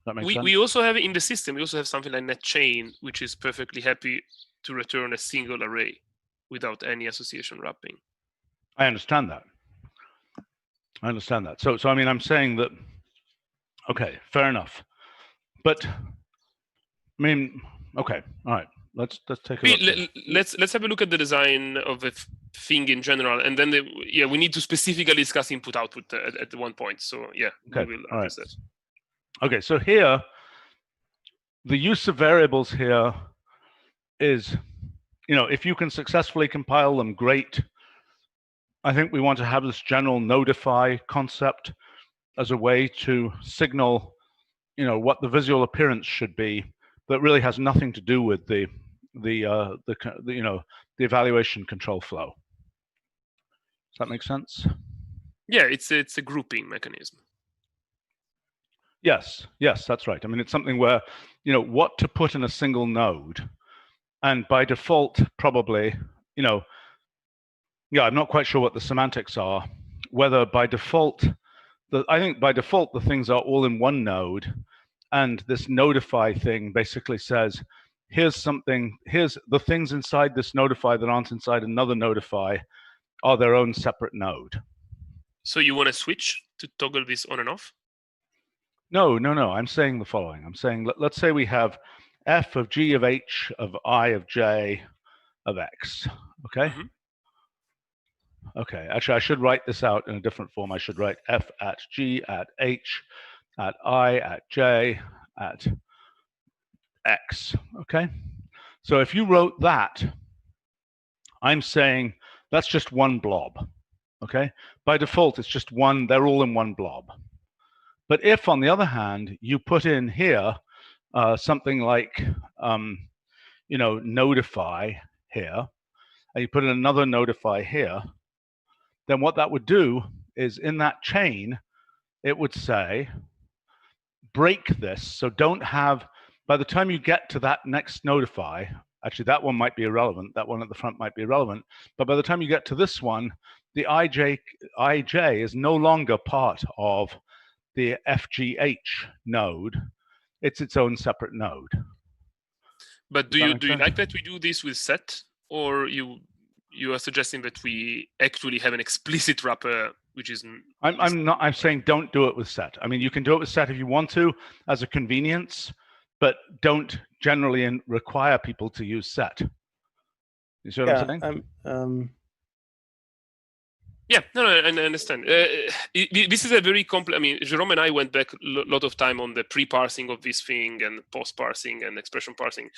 That makes sense? We also have in the system, we also have something like netchain, which is perfectly happy to return a single array without any association wrapping. I understand that. I understand that. So I mean, I'm saying that, okay, fair enough. But I mean, okay, all right. Let's take a look. Let's have a look at the design of a thing in general, and then we need to specifically discuss input-output at one point. So yeah, okay. we will address that. Okay, so here, the use of variables here is, if you can successfully compile them, great. I think we want to have this general notify concept as a way to signal, what the visual appearance should be, but really has nothing to do with the evaluation control flow. Does that make sense? Yeah, it's a grouping mechanism. Yes, that's right. I mean, it's something where, what to put in a single node, and by default, probably, I'm not quite sure what the semantics are. Whether by default, I think by default the things are all in one node, and this notify thing basically says, here's the things inside this notify that aren't inside another notify are their own separate node. So you want to switch to toggle this on and off? No. I'm saying the following. I'm saying, let's say we have f of g of h of I of j of x. Okay. Mm-hmm. Okay. Actually, I should write this out in a different form. I should write f at g at h at I at j at x. Okay. So if you wrote that, I'm saying that's just one blob. Okay. By default, it's just one. They're all in one blob. But if, on the other hand, you put in here something like, notify here, and you put in another notify here, then what that would do is in that chain, it would say, break this. So don't have, by the time you get to that next notify, actually that one might be irrelevant, that one at the front might be irrelevant, but by the time you get to this one, the ij is no longer part of the FGH node. It's its own separate node. But do you like that we do this with set, or you are suggesting that we actually have an explicit wrapper, which is? I'm saying don't do it with set. I mean, you can do it with set if you want to as a convenience, but don't generally require people to use set. You see what I'm saying? Yeah, no, I understand. This is a very complex. I mean, Jerome and I went back a lot of time on the pre-parsing of this thing and post-parsing and expression parsing.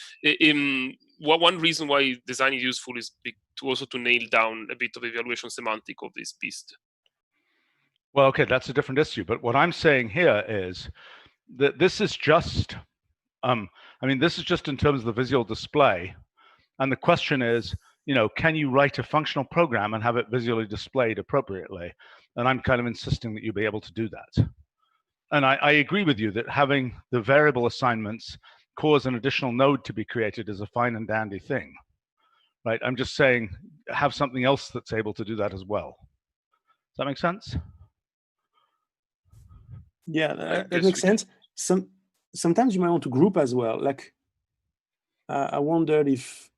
One reason why design is useful is to nail down a bit of evaluation semantic of this beast. Well, okay, that's a different issue. But what I'm saying here is that this is just, this is just in terms of the visual display. And the question is, can you write a functional program and have it visually displayed appropriately? And I'm kind of insisting that you be able to do that. And I agree with you that having the variable assignments cause an additional node to be created is a fine and dandy thing, right? I'm just saying have something else that's able to do that as well. Does that make sense? Yeah, that makes sense. Sometimes you might want to group as well. Like, I wondered if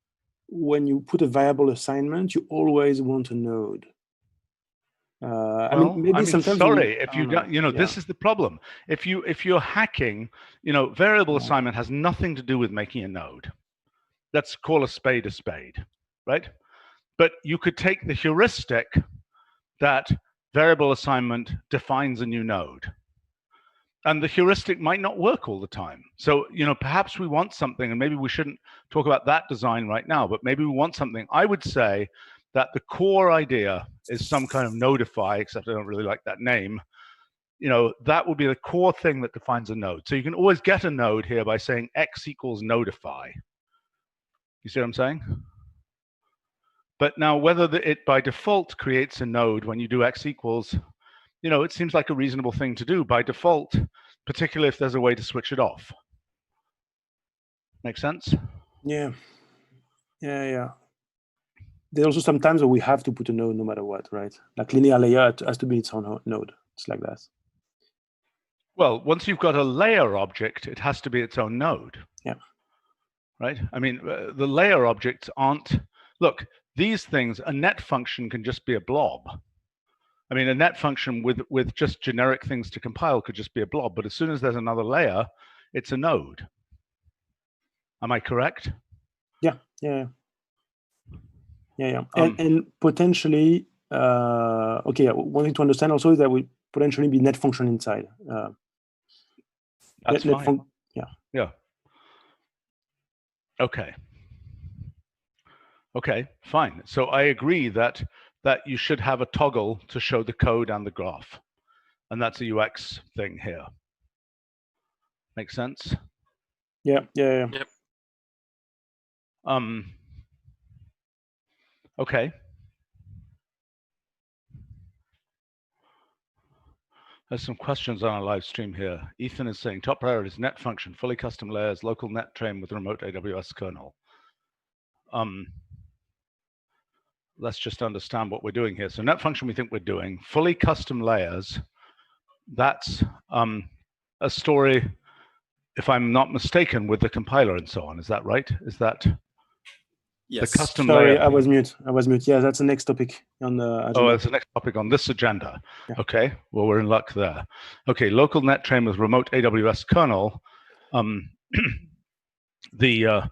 when you put a variable assignment, you always want a node. Sorry, if you don't, this is the problem. If you're hacking, variable assignment has nothing to do with making a node. Let's call a spade, right? But you could take the heuristic that variable assignment defines a new node. And the heuristic might not work all the time. So, perhaps we want something, and maybe we shouldn't talk about that design right now, but maybe we want something. I would say that the core idea is some kind of notify, except I don't really like that name. That would be the core thing that defines a node. So you can always get a node here by saying x equals notify. You see what I'm saying? But now whether it by default creates a node when you do x equals, it seems like a reasonable thing to do by default, particularly if there's a way to switch it off. Make sense? Yeah. There's also sometimes where we have to put a node no matter what, right? Like linear layer has to be its own node. It's like that. Well, once you've got a layer object, it has to be its own node. Yeah. Right? I mean, the layer objects aren't... Look, these things, a net function can just be a blob. I mean, a net function with just generic things to compile could just be a blob, but as soon as there's another layer, it's a node. Am I correct? Yeah. And potentially, okay, one thing to understand also is that we potentially be net function inside. That's fine. Yeah. Okay, fine. So I agree that you should have a toggle to show the code and the graph. And that's a UX thing here. Make sense? Yeah. Yep. Okay. There's some questions on our live stream here. Ethan is saying, top priority is net function, fully custom layers, local net train with remote AWS kernel. Let's just understand what we're doing here. So net function we think we're doing. Fully custom layers, that's a story, if I'm not mistaken, with the compiler and so on. Is that right? Is that... Yes. The custom Sorry, layer? I was mute. Yeah, that's the next topic on the agenda. Oh, that's the next topic on this agenda. Yeah. Okay, well, we're in luck there. Okay, local net train with remote AWS kernel. The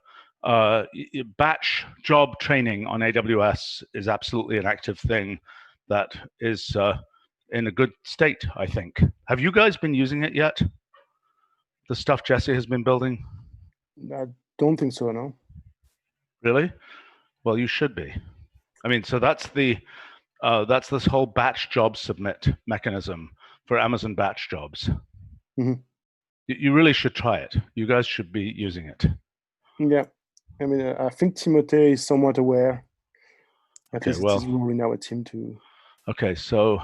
batch job training on AWS is absolutely an active thing that is in a good state, I think. Have you guys been using it yet? The stuff Jesse has been building? I don't think so, no. Really? Well, you should be. I mean, so that's this whole batch job submit mechanism for Amazon batch jobs. Mm-hmm. You really should try it. You guys should be using it. Yeah. I mean, I think Timothée is somewhat aware. At least well, it's his role in our team to... Okay, so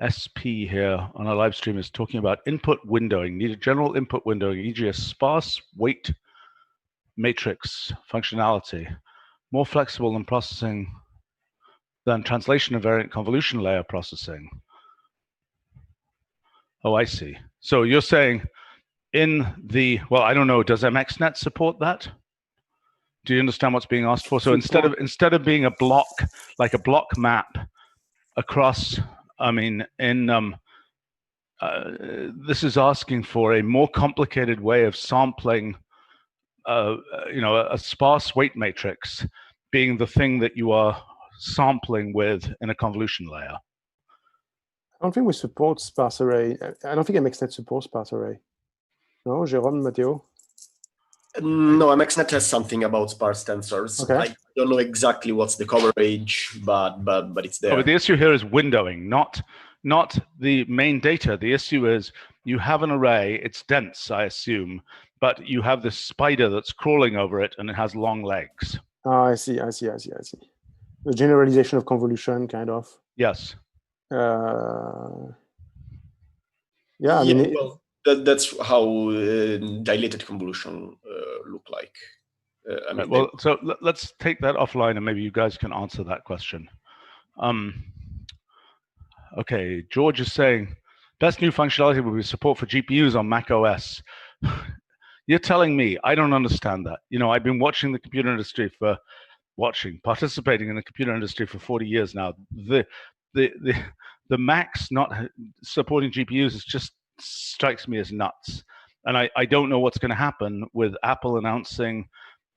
SP here on our live stream is talking about input windowing. Need a general input windowing, e.g. a sparse weight matrix functionality, more flexible than processing than translation invariant convolution layer processing. Oh, I see. So you're saying in the, well, I don't know, does MXNet support that? Do you understand what's being asked for? So instead of being a block, like a block map across, I mean, in this is asking for a more complicated way of sampling, a sparse weight matrix being the thing that you are sampling with in a convolution layer. I don't think we support sparse array. I don't think MXNet supports sparse array. No, Jérôme, Matteo? No, MXNet has something about sparse tensors. Okay. I don't know exactly what's the coverage, but it's there. Oh, but the issue here is windowing, not the main data. The issue is you have an array, it's dense, I assume, but you have this spider that's crawling over it and it has long legs. Oh, I see. The generalization of convolution, kind of. Yes. Yeah, well, that's how dilated convolution look like. I mean, well, so let's take that offline and maybe you guys can answer that question. Okay, George is saying, best new functionality will be support for GPUs on Mac OS. You're telling me, I don't understand that. You know, I've been watching the computer industry participating in the computer industry for 40 years now. The Macs not supporting GPUs just strikes me as nuts. And I don't know what's going to happen with Apple announcing,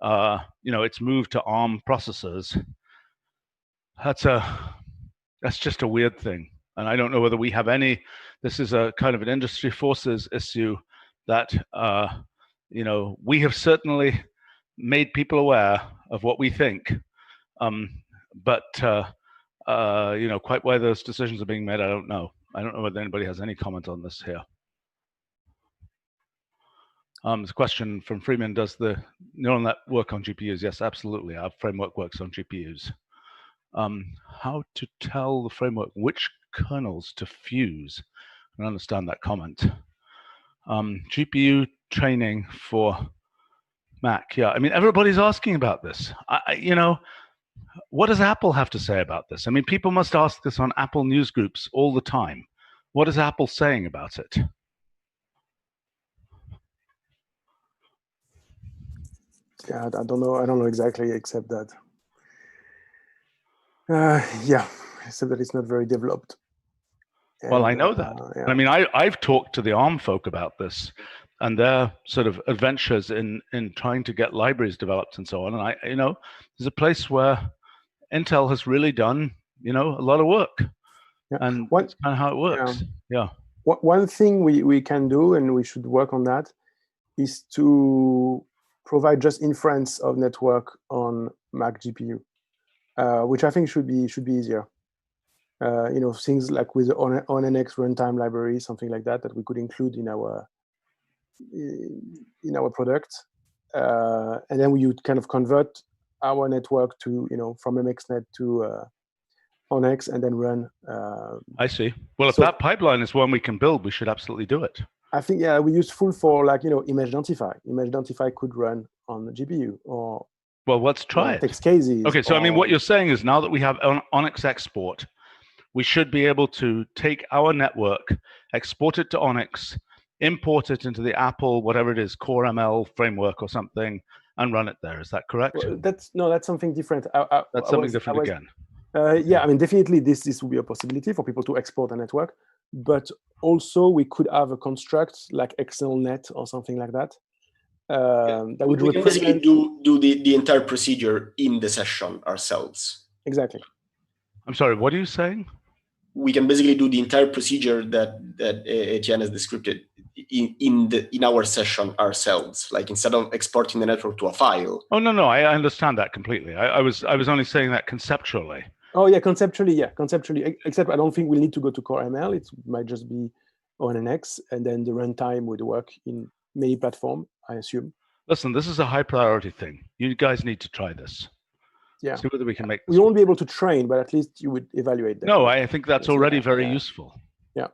its move to ARM processors. That's just a weird thing. And I don't know whether we have this is a kind of an industry forces issue that, we have certainly made people aware of what we think. But quite why those decisions are being made, I don't know. I don't know whether anybody has any comment on this here. There's a question from Freeman, does the neural net work on GPUs? Yes, absolutely. Our framework works on GPUs. How to tell the framework which kernels to fuse? I don't understand that comment. GPU training for Mac. Yeah, I mean, everybody's asking about this. What does Apple have to say about this? I mean, people must ask this on Apple news groups all the time. What is Apple saying about it? Yeah, I don't know. I don't know exactly, except that. Yeah, except that it's not very developed. Well, I know that. Yeah. I mean, I've talked to the ARM folk about this and their sort of adventures in trying to get libraries developed and so on. And there's a place where Intel has really done, a lot of work. Yeah. And that's kind of how it works. Yeah. One thing we can do, and we should work on that, is to provide just inference of network on Mac GPU, which I think should be easier. Things like with ONNX runtime library, something like that we could include in our product, and then we would kind of convert our network to from MXNet to ONNX and then run. I see. Well, if that pipeline is one we can build, we should absolutely do it. I think we useful for image identify. Image identify could run on the GPU or. Well, let's try it. Text cases. Okay, so I mean, what you're saying is now that we have ONNX export, we should be able to take our network, export it to ONNX, import it into the Apple, whatever it is, Core ML framework or something, and run it there. Is that correct? Well, that's something different. That's something different again. Yeah, I mean, definitely this would be a possibility for people to export a network, but also we could have a construct like external net or something like that. That would we can basically do the entire procedure in the session ourselves. Exactly. I'm sorry, what are you saying? We can basically do the entire procedure that Etienne has described in our session ourselves. Like instead of exporting the network to a file. Oh no, I understand that completely. I was only saying that conceptually. Oh yeah, conceptually. Except I don't think we need to go to Core ML. It might just be ONNX, and then the runtime would work in many platforms, I assume. Listen, this is a high priority thing. You guys need to try this. Yeah. See whether we can make this. We won't be able to train, but at least you would evaluate that. No, I think that's already very useful. Yeah.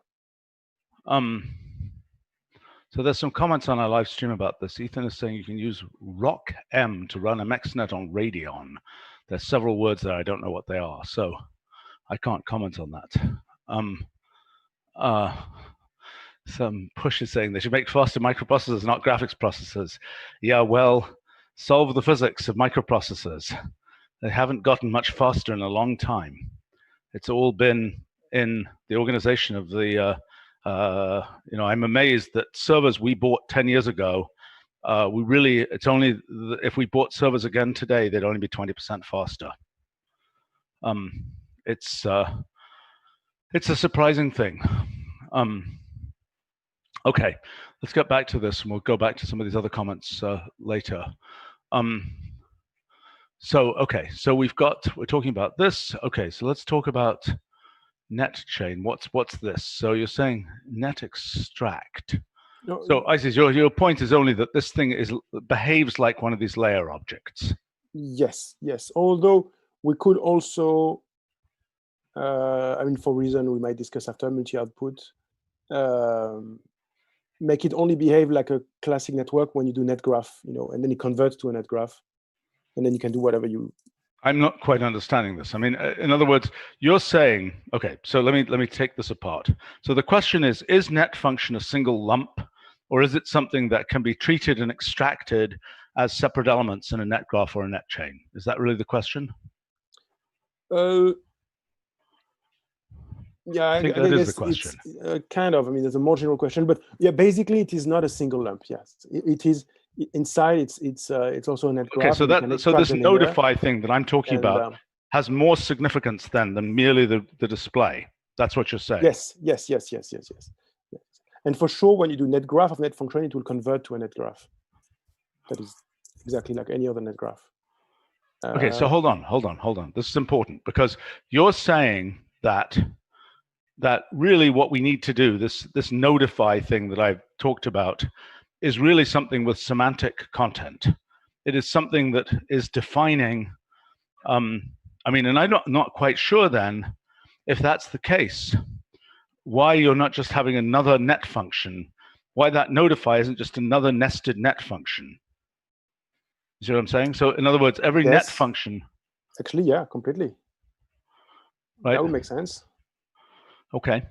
So there's some comments on our live stream about this. Ethan is saying you can use ROCm to run a MXNet on Radeon. There's several words there. I don't know what they are, so I can't comment on that. Some push is saying they should make faster microprocessors, not graphics processors. Yeah, well, solve the physics of microprocessors. They haven't gotten much faster in a long time. It's all been in the organization of the, I'm amazed that servers we bought 10 years ago, it's only, if we bought servers again today, they'd only be 20% faster. It's a surprising thing. Okay, let's get back to this, and we'll go back to some of these other comments later. So we're talking about this. Okay, so let's talk about net chain. What's this? So you're saying net extract. No, so Isis, your point is only that this thing behaves like one of these layer objects. Yes. Although we could also, for reason we might discuss after, multi-output, make it only behave like a classic network when you do net graph, and then it converts to a net graph, and then you can do whatever you. I'm not quite understanding this. I mean, in other words, you're saying, okay, so let me take this apart. So the question is net function a single lump, or is it something that can be treated and extracted as separate elements in a net graph or a net chain? Is that really the question? Yeah, I think that is the question. It's, kind of. I mean, there's a more general question, but yeah, basically, it is not a single lump. Yes, it is inside. It's also a net graph. Okay, so this notify thing that I'm talking about has more significance than merely the display. That's what you're saying. Yes. And for sure, when you do net graph of net function, it will convert to a net graph. That is exactly like any other net graph. Okay, so hold on. This is important because you're saying that really what we need to do, this notify thing that I've talked about, is really something with semantic content. It is something that is defining, and I'm not quite sure then, if that's the case, why you're not just having another net function, why that notify isn't just another nested net function. You see what I'm saying? So in other words, every net function. Actually, yeah, completely. Right. That would make sense. Okay.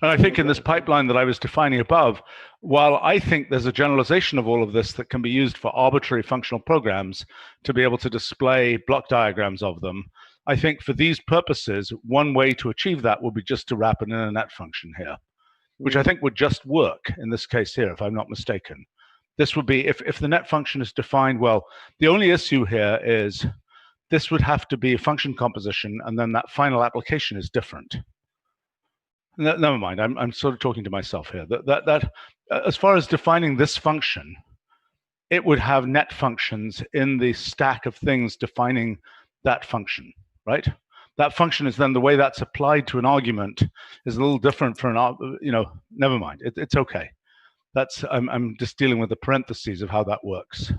And I think in this pipeline that I was defining above, while I think there's a generalization of all of this that can be used for arbitrary functional programs to be able to display block diagrams of them, I think for these purposes, one way to achieve that would be just to wrap an internet function here, which I think would just work in this case here, if I'm not mistaken. This would be, if the net function is defined, well, the only issue here is this would have to be a function composition, and then that final application is different. Never mind, I'm sort of talking to myself here. That as far as defining this function, it would have net functions in the stack of things defining that function, right? That function is then the way that's applied to an argument is a little different for an, never mind, it's okay. That's, I'm just dealing with the parentheses of how that works.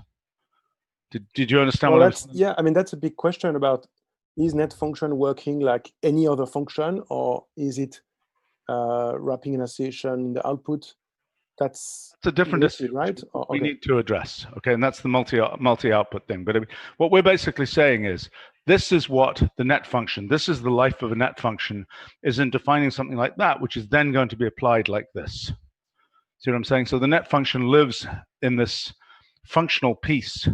Did you understand what I was? Yeah, I mean, that's a big question about, is net function working like any other function, or is it wrapping an association in the output? That's a different issue, right? We need to address, okay? And that's the multi-output thing. But what we're basically saying is, this is what the net function, this is the life of a net function, is in defining something like that, which is then going to be applied like this. See what I'm saying? So the net function lives in this functional piece.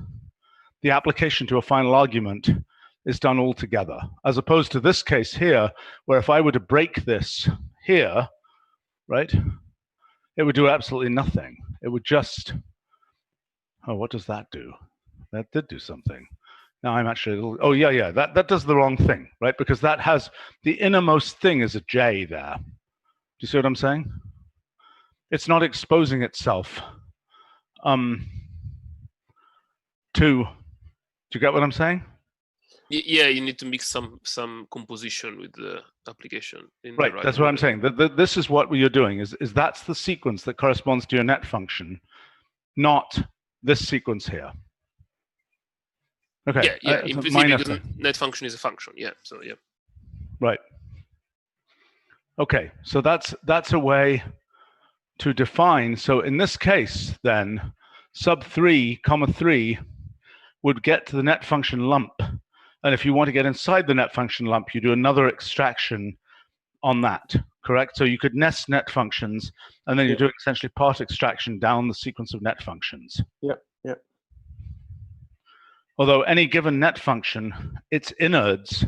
The application to a final argument is done all together, as opposed to this case here, where if I were to break this here, right, it would do absolutely nothing. It would just, oh, what does that do? That did do something. Now I'm actually, oh yeah, that does the wrong thing, right? Because that has, the innermost thing is a J there. Do you see what I'm saying? It's not exposing itself do you get what I'm saying? Yeah, you need to mix some composition with the application. Right, that's what I'm saying. This is what you're doing, is that's the sequence that corresponds to your net function, not this sequence here. Okay. Yeah, in principle, because net function is a function, yeah, so yeah. Right. Okay, so that's a way to define. So in this case, then, sub 3, comma 3 would get to the net function lump. And if you want to get inside the net function lump, you do another extraction on that, correct? So you could nest net functions, and then you do essentially part extraction down the sequence of net functions. Yeah. Although any given net function, its innards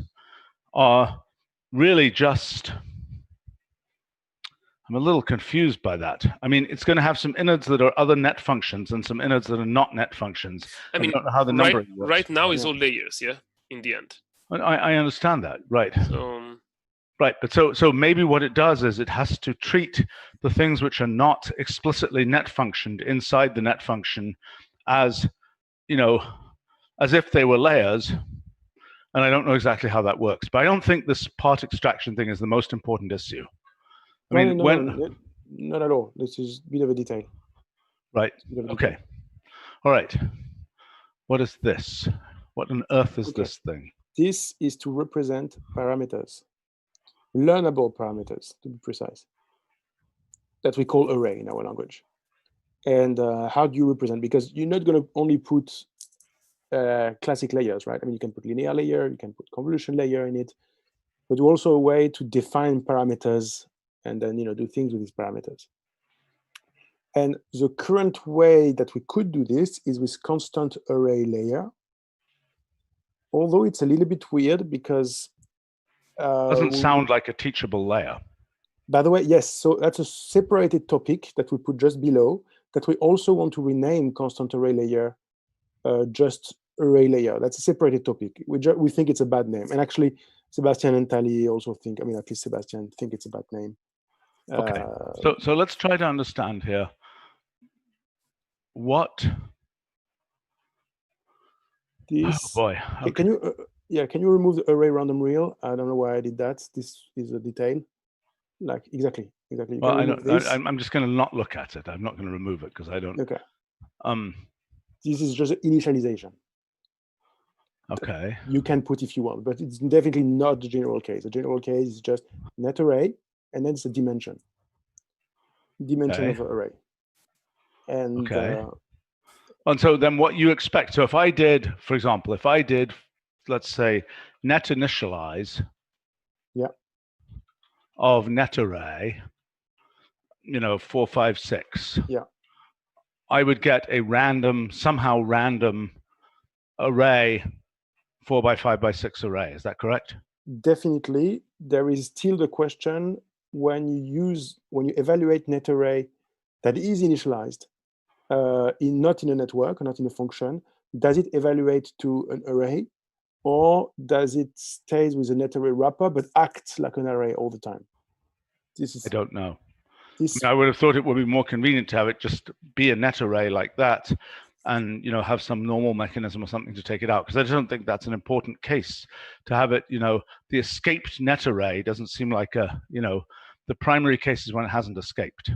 are really just, I'm a little confused by that. I mean, it's going to have some innards that are other net functions and some innards that are not net functions. I mean, don't know how the numbering works. Right now is all layers, yeah, in the end. I understand that, right. So, right, but so maybe what it does is it has to treat the things which are not explicitly net functioned inside the net function as, as if they were layers. And I don't know exactly how that works, but I don't think this part extraction thing is the most important issue. I mean, no, not at all. This is a bit of a detail. Right. Okay. All right. What is this? What on earth is this thing? This is to represent parameters, learnable parameters, to be precise, that we call array in our language. And how do you represent? Because you're not going to only put classic layers, right? I mean, you can put linear layer, you can put convolution layer in it, but also a way to define parameters and then do things with these parameters. And the current way that we could do this is with constant array layer, although it's a little bit weird because doesn't sound like a teachable layer. By the way, yes, so that's a separated topic that we put just below, that we also want to rename constant array layer just array layer. That's a separated topic. We think it's a bad name, and actually Sebastian and Tali also think, I mean, at least Sebastian think it's a bad name. Okay, so let's try to understand here what this. Oh boy. Okay. Can you remove the array random real? I don't know why I did that. This is a detail. Like exactly. Well, I'm just going to not look at it. I'm not going to remove it because I don't. Okay. This is just initialization. Okay. You can put if you want, but it's definitely not the general case. The general case is just net array, and then it's a dimension of an array. And and so then what you expect? So if I did, for example, let's say net initialize of net array, 4, 5, 6. Yeah. I would get a somehow random array, 4 by 5 by 6 array. Is that correct? Definitely. There is still the question when you evaluate net array that is initialized, not in a network, not in a function, does it evaluate to an array, or does it stays with a net array wrapper but acts like an array all the time? I don't know. This, I would have thought it would be more convenient to have it just be a net array like that, and have some normal mechanism or something to take it out, because I don't think that's an important case to have it. The escaped net array doesn't seem like the primary case is when it hasn't escaped.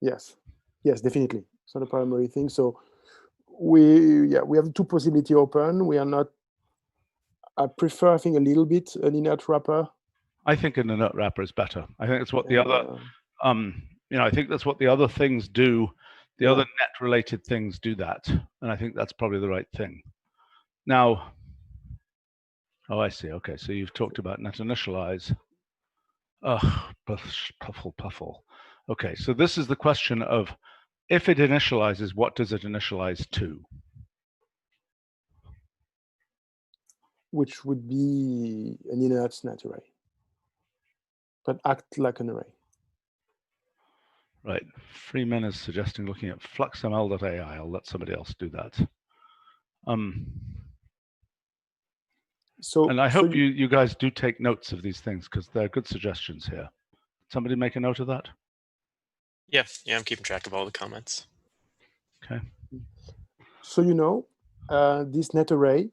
yes, definitely. It's not a primary thing. So we have two possibility open. We are not. I prefer, I think, a little bit an inert wrapper. I think an inert wrapper is better. I think it's what the other, I think that's what the other things do. The other net-related things do that, and I think that's probably the right thing. Now, I see. Okay, so you've talked about net initialize. Puffle. Okay, so this is the question of, if it initializes, what does it initialize to? Which would be an inert net array, but act like an array. Right. Freeman is suggesting looking at fluxml.ai. I'll let somebody else do that. And I hope you guys do take notes of these things, because they're good suggestions here. Somebody make a note of that? Yeah, I'm keeping track of all the comments. Okay. So this net array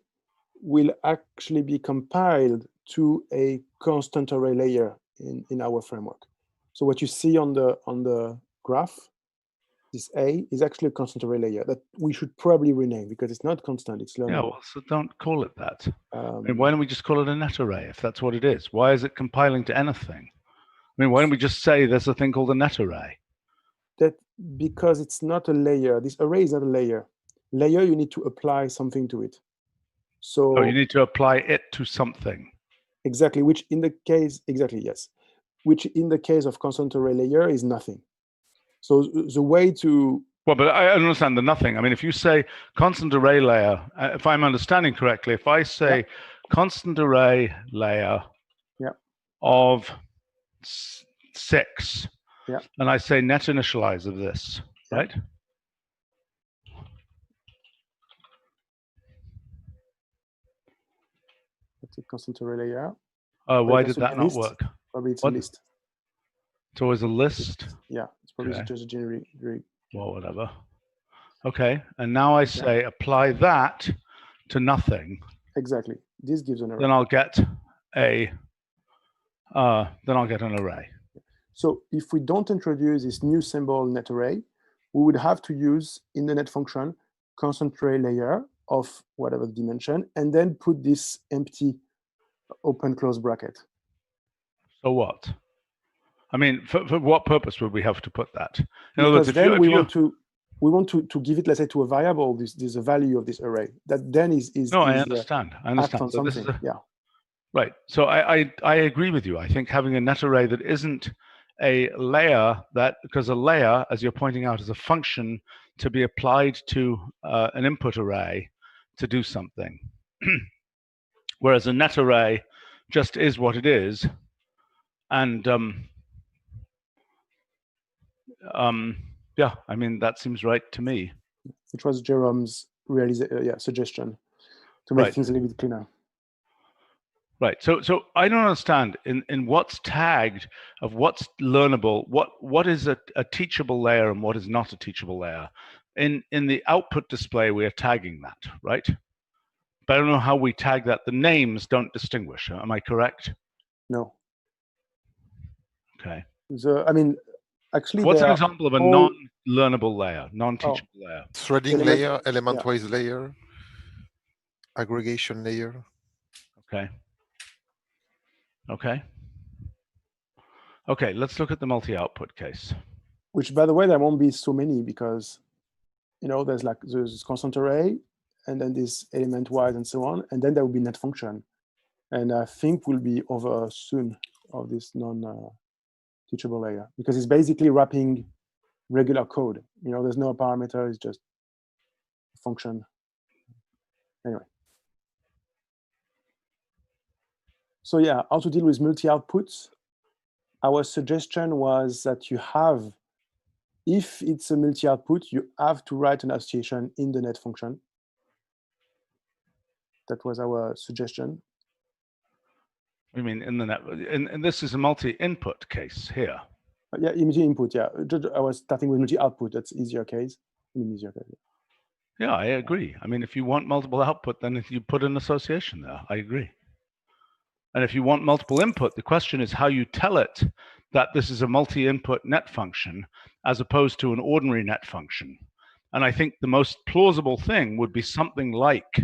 will actually be compiled to a constant array layer in our framework. So what you see on the graph, this A is actually a constant array layer that we should probably rename, because it's not constant, it's learnable. Yeah, well, so don't call it that. Why don't we just call it a net array if that's what it is? Why is it compiling to anything? Why don't we just say there's a thing called a net array? That because it's not a layer. This array is not a layer. Layer, you need to apply something to it. So you need to apply it to something. Exactly, which in the case, yes. Which in the case of constant array layer is nothing. So the way to... Well, but I understand the nothing. If you say constant array layer, if I'm understanding correctly, if I say constant array layer of 6, and I say net initialize of this, right? That's a constant array layer. Why did that not work? Probably it's a list. It's always a list? Yeah, it's probably just a generic. Well, whatever. Okay, and now I say apply that to nothing. Exactly. This gives an array. Then I'll get an array. So if we don't introduce this new symbol net array, we would have to use in the net function constant array layer of whatever dimension, and then put this empty open close bracket. So what? For what purpose would we have to put that? In other words, then we want to give it, let's say, to a variable, this a value of this array. That then is no, I understand. So this is right. So I agree with you. I think having a net array that isn't a layer, because a layer, as you're pointing out, is a function to be applied to an input array to do something. Whereas a net array just is what it is. And that seems right to me. Which was Jerome's suggestion to make things a little bit cleaner. Right. So I don't understand in what's tagged of what's learnable, what is a teachable layer and what is not a teachable layer. In the output display, we are tagging that, right? But I don't know how we tag that. The names don't distinguish. Am I correct? No. Okay. Actually, what's an example of a non-learnable layer, non-teachable layer? Threading layer, element-wise layer, aggregation layer. Okay, let's look at the multi-output case. Which, by the way, there won't be so many, because there's this constant array, and then this element-wise and so on, and then there will be net function. And I think we'll be over soon of this non-teachable teachable layer, because it's basically wrapping regular code. There's no parameter, it's just a function. Anyway. So yeah, how to deal with multi-outputs. Our suggestion was that if it's a multi-output, you have to write an association in the net function. That was our suggestion. I mean, in the net, and this is a multi-input case here. Yeah, multi-input. Yeah, I was starting with multi-output. That's easier case. Easier case. Yeah, I agree. I mean, if you want multiple output, then if you put an association there, I agree. And if you want multiple input, the question is how you tell it that this is a multi-input net function as opposed to an ordinary net function. And I think the most plausible thing would be something like,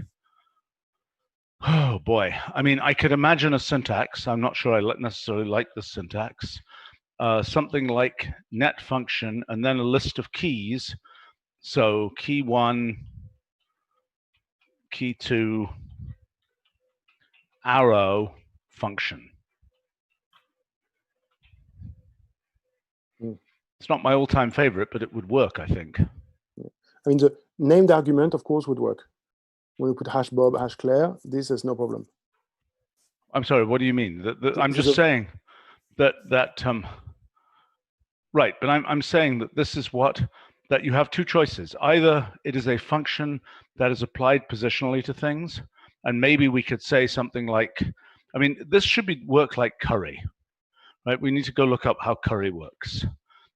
oh boy, I mean, I could imagine a syntax. I'm not sure I necessarily like the syntax. Something like net function and then a list of keys. So key 1, key 2, arrow, function. It's not my all-time favorite, but it would work, I think. I mean, the named argument, of course, would work. When you put hash Bob, hash Claire, this is no problem. I'm sorry, what do you mean? I'm just saying that right, but I'm saying that this is that you have two choices. Either it is a function that is applied positionally to things, and maybe we could say something like, I mean, this should work like curry, right? We need to go look up how curry works.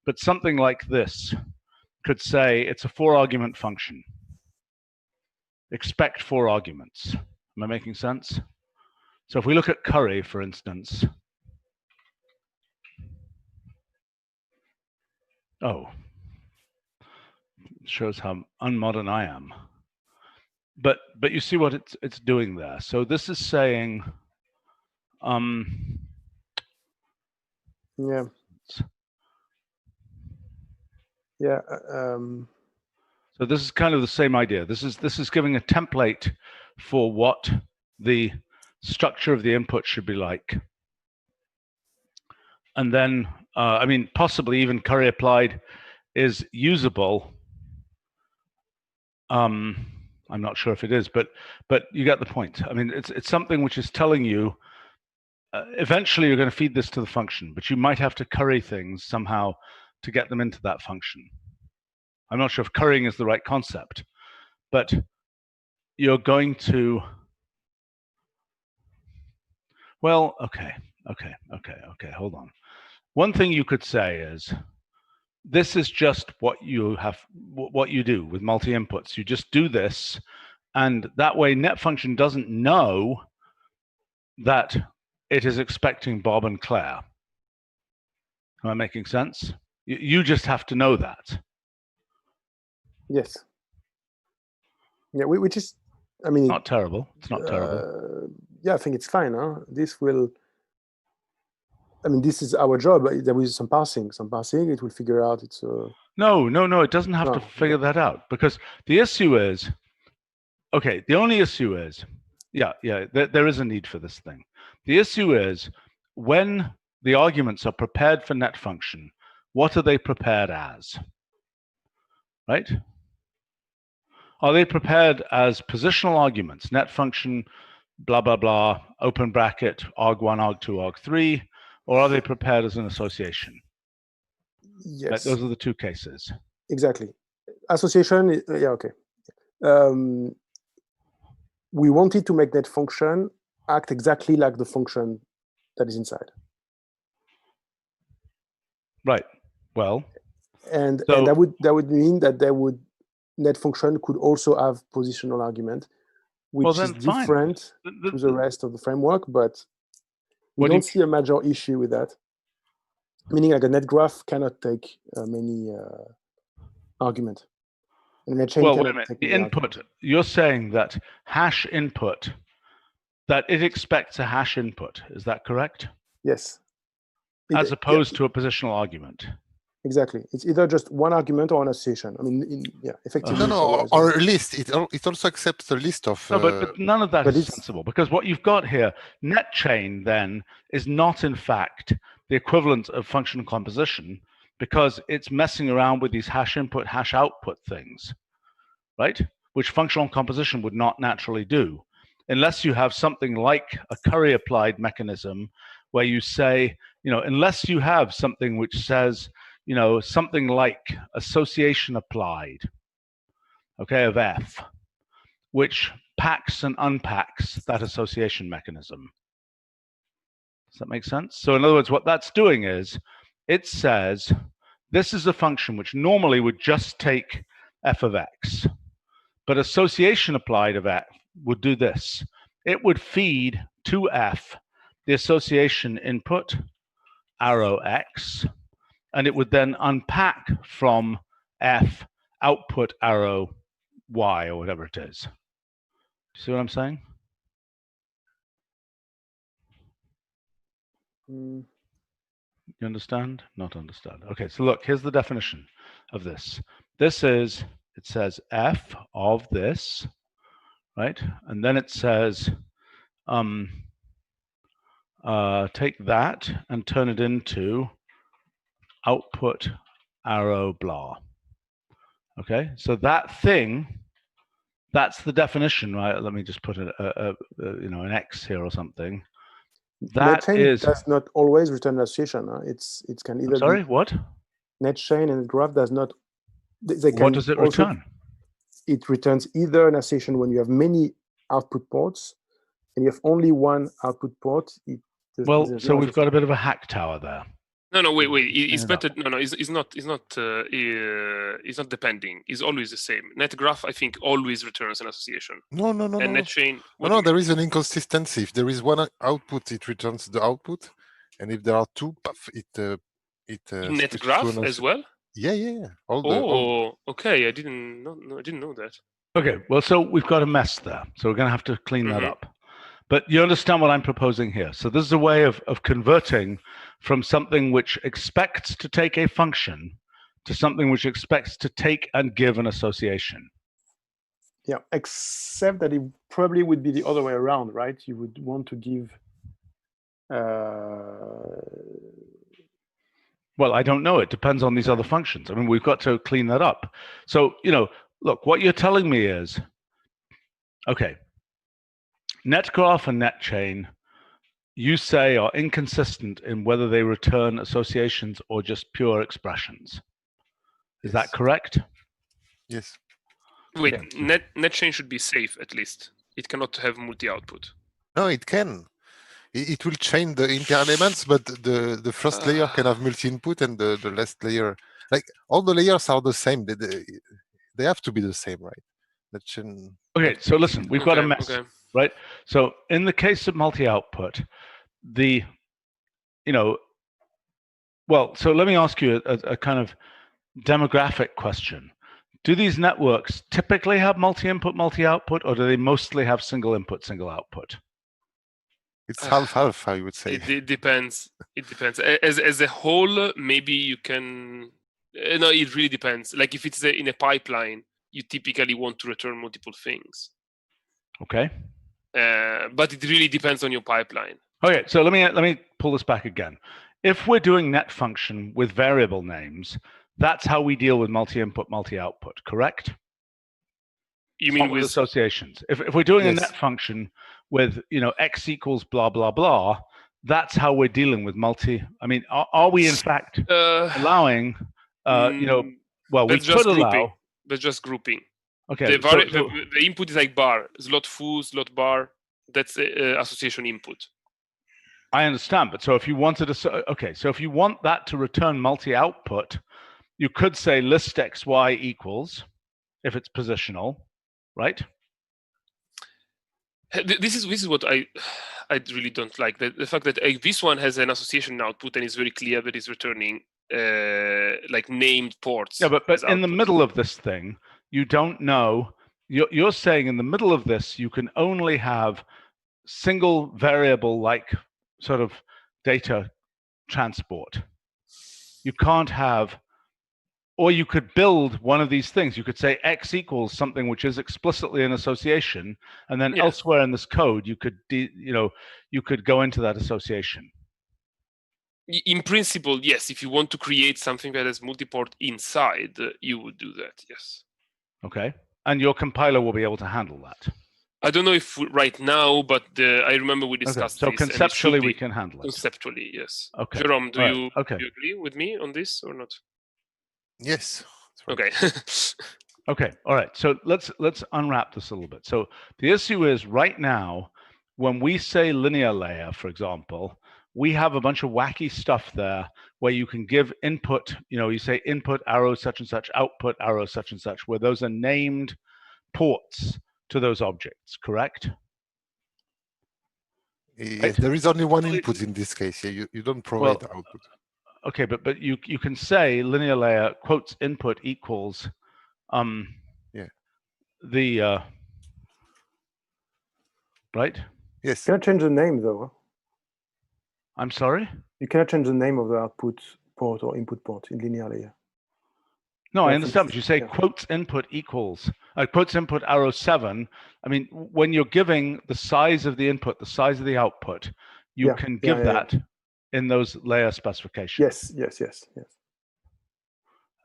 But something like this could say it's a 4-argument function. Expect 4 arguments. Am I making sense? So if we look at curry, for instance, oh, it shows how unmodern I am. But you see what it's doing there. So this is saying, yeah. Yeah. So this is kind of the same idea. This is giving a template for what the structure of the input should be like. And then, I mean, possibly even curry applied is usable. I'm not sure if it is, but you get the point. I mean, it's something which is telling you eventually you're going to feed this to the function, but you might have to curry things somehow to get them into that function. I'm not sure if currying is the right concept, but you're going to, well, okay, hold on. One thing you could say is, this is just what you do with multi-inputs. You just do this, and that way net function doesn't know that it is expecting Bob and Claire. Am I making sense? You just have to know that. Yes. Yeah, which is, I mean, not terrible. It's not terrible. Yeah, I think it's fine. Huh? This will, I mean, this is our job. There is some parsing. It will figure out it's. No. It doesn't have to figure that out, because the issue is, okay. The only issue is, there is a need for this thing. The issue is when the arguments are prepared for net function, what are they prepared as? Right? Are they prepared as positional arguments, net function, blah, blah, blah, open bracket, arg1, arg2, arg3, or are they prepared as an association? Yes. Right, those are the two cases. Exactly. Association, yeah, okay. We wanted to make net function act exactly like the function that is inside. Right. Well. And that would mean that net function could also have positional argument, which is different to the rest of the framework, but we don't see a major issue with that. Meaning, like a net graph cannot take many argument. And a chain wait a minute. The input, argument. You're saying that hash input, that it expects a hash input. Is that correct? Yes. As opposed to a positional argument. Exactly. It's either just one argument or an association. I mean, effectively. No, or a list. It also accepts the list of. No, but none of that is sensible, because what you've got here, net chain then is not in fact the equivalent of functional composition because it's messing around with these hash input, hash output things, right? Which functional composition would not naturally do, unless you have something like a curry applied mechanism where you say, unless you have something which says, something like association applied, okay, of F, which packs and unpacks that association mechanism. Does that make sense? So in other words, what that's doing is it says this is a function which normally would just take f of x, but association applied of f would do this. It would feed to f the association input, arrow x, and it would then unpack from f output arrow y, or whatever it is. See what I'm saying? You understand? Not understand. Okay, so look, here's the definition of this. This is, it says f of this, right? And then it says, take that and turn it into output arrow blah. Okay, so that thing, that's the definition, right? Let me just put an X here or something. That NetChain is, does not always return association. It can either. I'm sorry, what? NetChain and graph does not. What does it return? It returns either an association when you have many output ports, and you have only one output port. So we've got a bit of a hack tower there. No, wait. It's better. No, it's not depending. It's always the same. NetGraph, I think, always returns an association. No. And NetChain. No, there is an inconsistency. If there is one output, it returns the output, and if there are two, it NetGraph as well. Yeah. Okay. I didn't know that. Okay, well, so we've got a mess there. So we're going to have to clean that up. But you understand what I'm proposing here. So this is a way of converting from something which expects to take a function to something which expects to take and give an association. Yeah, except that it probably would be the other way around, right? You would want to give... Well, I don't know. It depends on these other functions. I mean, we've got to clean that up. So, look, what you're telling me is, okay, NetGraph and NetChain, you say, are inconsistent in whether they return associations or just pure expressions. Is that correct? Yes. Wait, NetChain should be safe at least. It cannot have multi-output. No, it can. It will chain the inter-elements, but the first layer can have multi-input, and the last layer, like all the layers are the same. They have to be the same, right? Okay, so listen, we've got a mess. Okay. Right? So in the case of multi-output, so let me ask you a kind of demographic question. Do these networks typically have multi-input, multi-output, or do they mostly have single input, single output? It's half-half, I would say. It depends. It depends. As a whole, maybe you can... No, it really depends. Like if it's in a pipeline, you typically want to return multiple things. Okay. But it really depends on your pipeline. Okay, so let me pull this back again. If we're doing net function with variable names, that's how we deal with multi-input, multi-output, correct? You mean with associations? If we're doing a net function with x equals blah blah blah, that's how we're dealing with multi. I mean, are we in fact allowing? Well, we could allow. But just grouping. Okay. The input is like bar, slot foo, slot bar. That's association input. I understand, but so if you wanted to, so if you want that to return multi-output, you could say list xy equals, if it's positional, right? This is what I really don't like. The fact that this one has an association output and it's very clear that it's returning like named ports. Yeah, but in the middle of this thing, you don't know. You're saying in the middle of this, you can only have single variable like sort of data transport. You can't have, or you could build one of these things. You could say x equals something which is explicitly an association, and then elsewhere in this code, you could you could go into that association. In principle, yes. If you want to create something that has multiport inside, you would do that, yes. Okay. And your compiler will be able to handle that. I don't know if right now, but I remember we discussed so this. Conceptually, we can handle it. Conceptually, yes. Okay. Jerome, do you okay. agree with me on this or not? Yes. Okay. Okay. All right. So let's unwrap this a little bit. So the issue is right now, when we say linear layer, for example, we have a bunch of wacky stuff there where you can give input, you say input arrow such and such, output arrow such and such, where those are named ports to those objects, correct? Yes, Right? there is only one input in this case. Yeah, you don't provide output. Okay, but you can say linear layer quotes input equals the right? Yes. You cannot change the name though. I'm sorry? You cannot change the name of the output port or input port in linear layer. No, I understand, but you say quotes input equals, quotes input arrow 7. I mean, when you're giving the size of the input, the size of the output, you can give that in those layer specifications. Yes.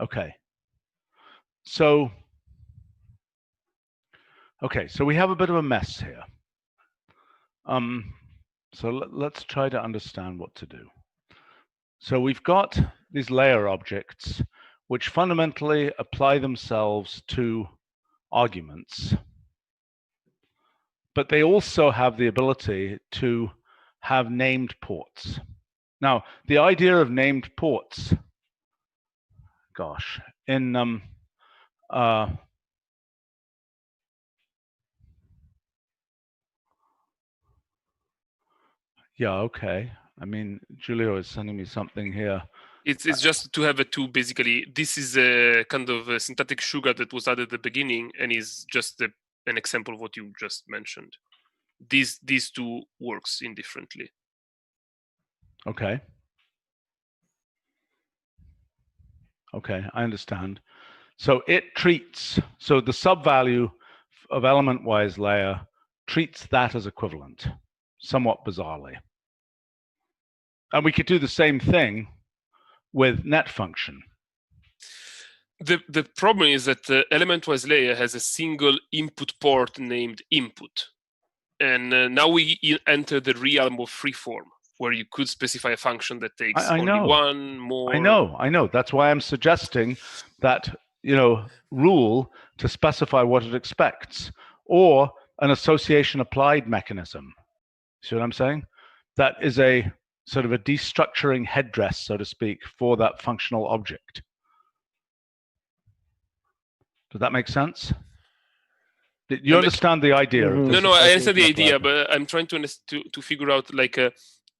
Okay. So we have a bit of a mess here. So let's try to understand what to do. So we've got these layer objects which fundamentally apply themselves to arguments, but they also have the ability to have named ports. Now, the idea of named ports, gosh, in yeah, okay. I mean, Giulio is sending me something here. It's just to have a two, basically. This is a kind of a syntactic sugar that was added at the beginning and is just an example of what you just mentioned. These two works indifferently. Okay. Okay, I understand. So it treats, so the sub-value of element-wise layer treats that as equivalent, somewhat bizarrely. And we could do the same thing with net function. The problem is that the element-wise layer has a single input port named input. And now we enter the realm of freeform, where you could specify a function that takes only one more. I know. That's why I'm suggesting that, rule to specify what it expects, or an association applied mechanism. See what I'm saying? That is a sort of a destructuring headdress, so to speak, for that functional object. Does that make sense? You understand the idea? No, I understand the idea, but I'm trying to figure out like a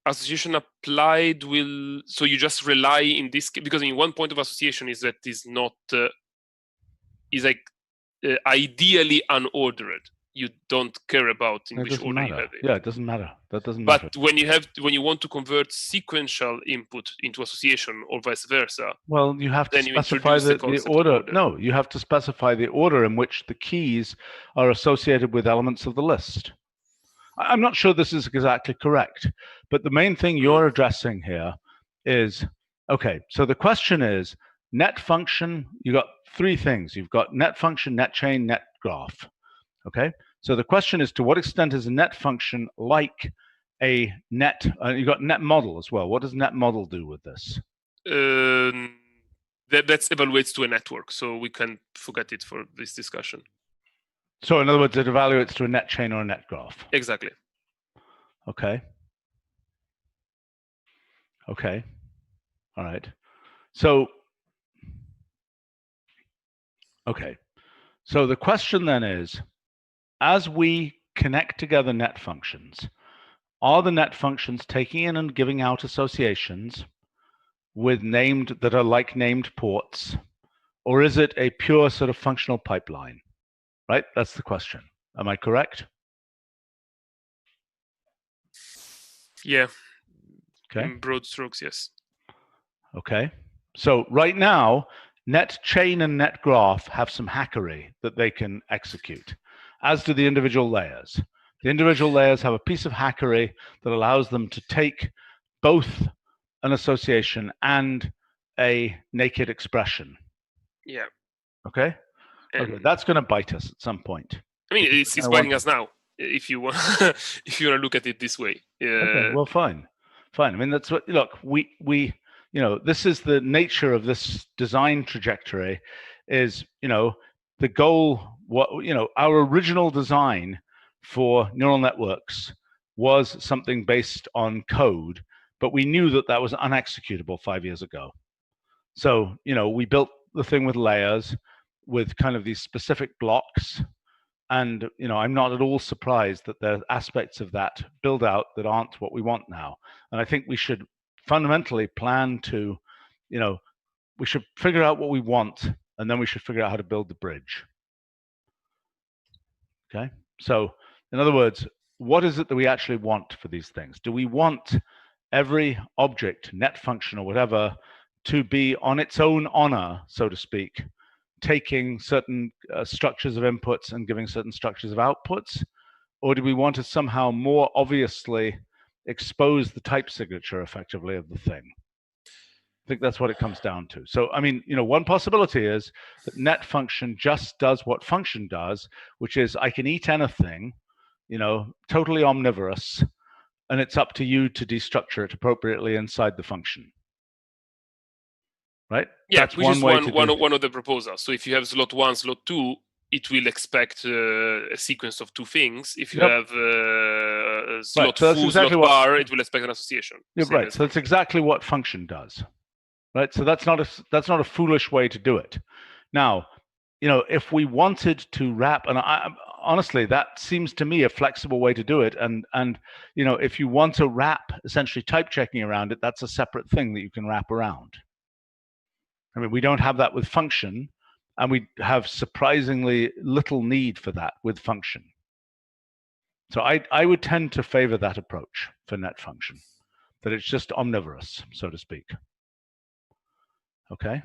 association applied will. So you just rely in this, because one point of association is that is not is like ideally unordered. You don't care about in which order you have it. Yeah, it doesn't matter. That doesn't matter. But when you want to convert sequential input into association or vice versa, well, you have to specify the order. No, you have to specify the order in which the keys are associated with elements of the list. I'm not sure this is exactly correct, but the main thing you're addressing here is, okay, so the question is, net function, you got three things. You've got net function, net chain, net graph. Okay, so the question is, to what extent is a net function like a net? You've got net model as well. What does net model do with this? That evaluates to a network, so we can forget it for this discussion. So in other words, it evaluates to a net chain or a net graph. Exactly. Okay. Okay. All right. So, okay. So the question then is, as we connect together net functions, are the net functions taking in and giving out associations with that are like named ports, or is it a pure sort of functional pipeline? Right? That's the question. Am I correct? Yeah. Okay. In broad strokes, yes. Okay. So right now, net chain and net graph have some hackery that they can execute, as do the individual layers. The individual layers have a piece of hackery that allows them to take both an association and a naked expression. Yeah. Okay. Okay, that's going to bite us at some point. I mean, it's biting us now. If you want, if you want to look at it this way. Okay. Well, fine. I mean, that's what. Look, we this is the nature of this design trajectory. Is the goal? What our original design for neural networks was something based on code, but we knew that that was unexecutable 5 years ago. So we built the thing with layers, with kind of these specific blocks. And I'm not at all surprised that there are aspects of that build out that aren't what we want now. And I think we should fundamentally plan to, we should figure out what we want, and then we should figure out how to build the bridge. Okay. So in other words, what is it that we actually want for these things? Do we want every object, net function or whatever, to be on its own honor, so to speak, taking certain structures of inputs and giving certain structures of outputs? Or do we want to somehow more obviously expose the type signature effectively of the thing? I think that's what it comes down to. So, I mean, one possibility is that net function just does what function does, which is I can eat anything, totally omnivorous, and it's up to you to destructure it appropriately inside the function. Right? Yeah, that's which is one of the proposals. So if you have slot 1, slot 2, it will expect a sequence of two things. If you have slot full, exactly slot bar, it will expect an association. Yeah, right. So that's exactly what function does. Right. So that's not a foolish way to do it. Now, if we wanted to wrap, and honestly, that seems to me a flexible way to do it. And if you want to wrap essentially type checking around it, that's a separate thing that you can wrap around. I mean, we don't have that with function, and we have surprisingly little need for that with function. So I would tend to favor that approach for net function, that it's just omnivorous, so to speak. Okay?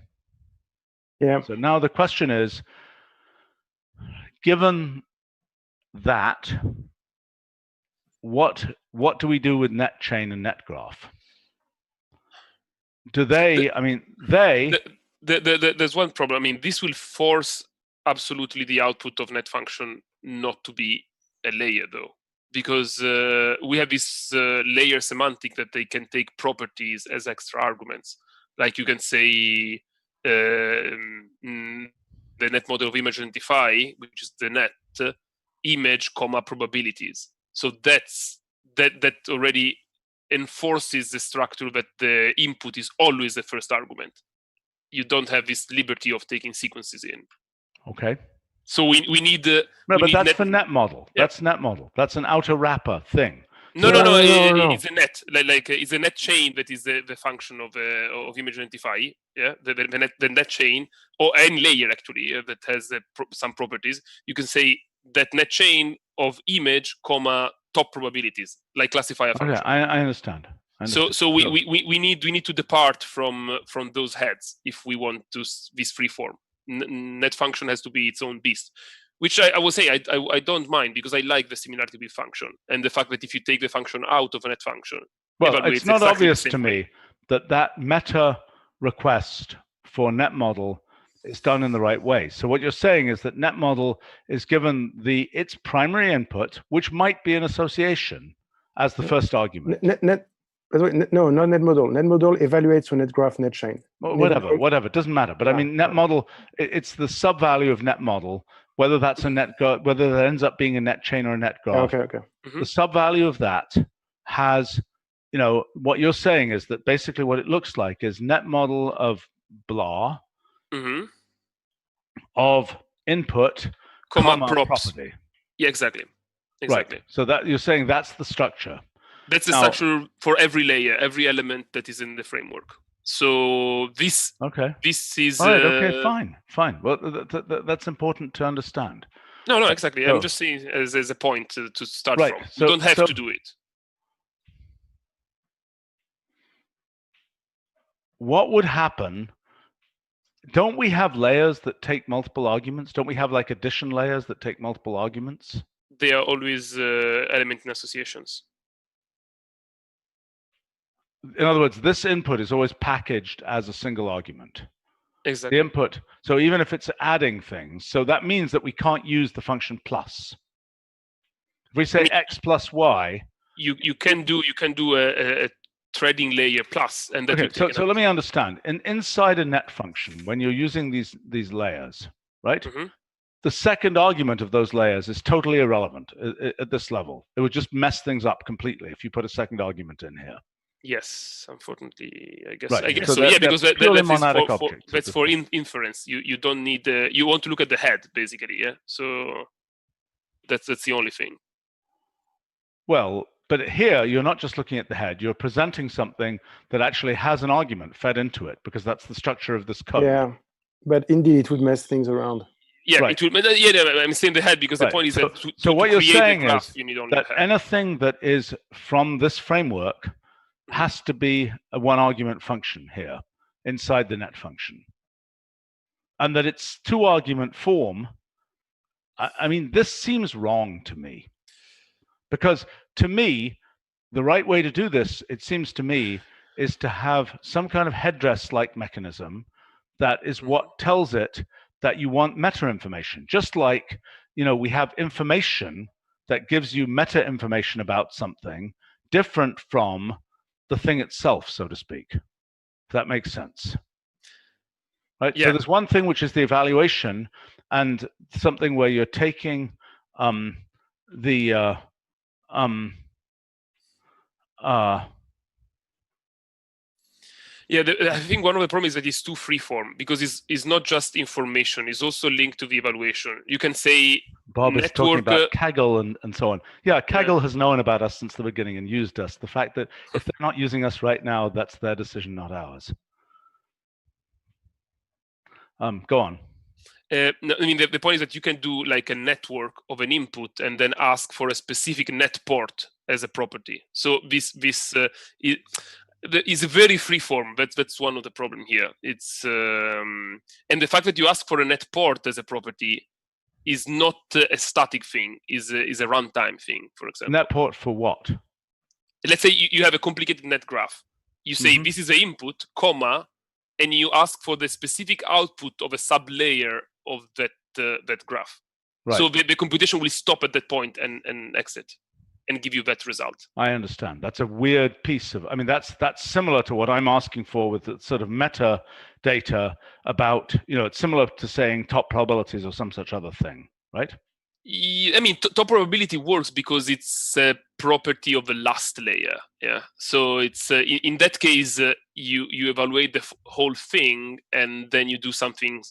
Yeah. So now the question is, given that, what do we do with net chain and net graph? Do they, there's one problem. I mean, this will force absolutely the output of net function not to be a layer, though, because we have this layer semantic that they can take properties as extra arguments. Like you can say the net model of image identify, which is the net image, comma, probabilities. So that already enforces the structure that the input is always the first argument. You don't have this liberty of taking sequences in. Okay. So we need but that's for net model. Yeah. That's net model. That's an outer wrapper thing. No. It's a net. Like it's a net chain that is the function of image identify. Yeah, the net chain or any layer actually that has some properties. You can say that net chain of image, comma, top probabilities, like classify a function. Okay, I understand. So we need to depart from those heads if we want to this free form. Net function has to be its own beast, which I will say I don't mind, because I like the similarity with function and the fact that if you take the function out of a net function, well, it's not exactly obvious to me that meta request for net model is done in the right way. So what you're saying is that net model is given its primary input, which might be an association, as the first argument. No, not net model. Net model evaluates for net graph, net chain. Well, whatever, it doesn't matter. But I mean, net model, it's the sub value of net model, whether that's whether that ends up being a net chain or a net graph. Okay. Mm-hmm. The sub value of that has, what you're saying is that basically what it looks like is net model of blah, mm-hmm. of input, comma property. Yeah, exactly. Right. So that you're saying that's the structure. That's the structure for every layer, every element that is in the framework. So this is all right. Okay, fine. Well, that's important to understand. No, exactly. I'm just saying as a point to start from. You don't have to do it. What would happen? Don't we have layers that take multiple arguments? Don't we have like addition layers that take multiple arguments? They are always element in associations. in other words, this input is always packaged as a single argument. Exactly. The input. So even if it's adding things, so that means that we can't use the function plus. If we say x plus y, you can do a threading layer plus, and that. Okay, so let me understand. Inside a net function, when you're using these layers, right? Mm-hmm. The second argument of those layers is totally irrelevant at this level. It would just mess things up completely if you put a second argument in here. Yes, unfortunately, I guess. Right. I guess so. Yeah, because that's for inference. You don't need you want to look at the head basically. Yeah. So that's the only thing. Well, but here you're not just looking at the head. You're presenting something that actually has an argument fed into it, because that's the structure of this code. Yeah, but indeed it would mess things around. Yeah, right. it will. Yeah, I'm saying the head because the point is that to what you're saying graph, is you need only that the head. Anything that is from this framework has to be a one argument function here inside the net function, and that it's two argument form. I mean, this seems wrong to me, because to me, the right way to do this, it seems to me, is to have some kind of headdress-like mechanism that is what tells it that you want meta information. Just like, we have information that gives you meta information about something different from the thing itself, so to speak. If that makes sense. Right? Yeah. So there's one thing which is the evaluation, and something where you're taking I think one of the problems is that it's too freeform, because it's not just information, it's also linked to the evaluation. You can say Bob is talking about Kaggle and so on. Yeah, Kaggle has known about us since the beginning and used us. The fact that if they're not using us right now, that's their decision, not ours. Go on. No, I mean, the point is that you can do like a network of an input and then ask for a specific net port as a property. So this is a very free form. That's one of the problem here. It's and the fact that you ask for a net port as a property is not a static thing. Is a runtime thing, for example. Net port for what? Let's say you have a complicated net graph. You say this is the input, comma, and you ask for the specific output of a sublayer of that graph. Right. So the computation will stop at that point and exit and give you that result. I understand. That's a weird piece of, I mean, that's similar to what I'm asking for with the sort of meta data about, it's similar to saying top probabilities or some such other thing, right? I mean, top probability works because it's a property of the last layer. Yeah. So it's in that case, you evaluate the whole thing and then you do something.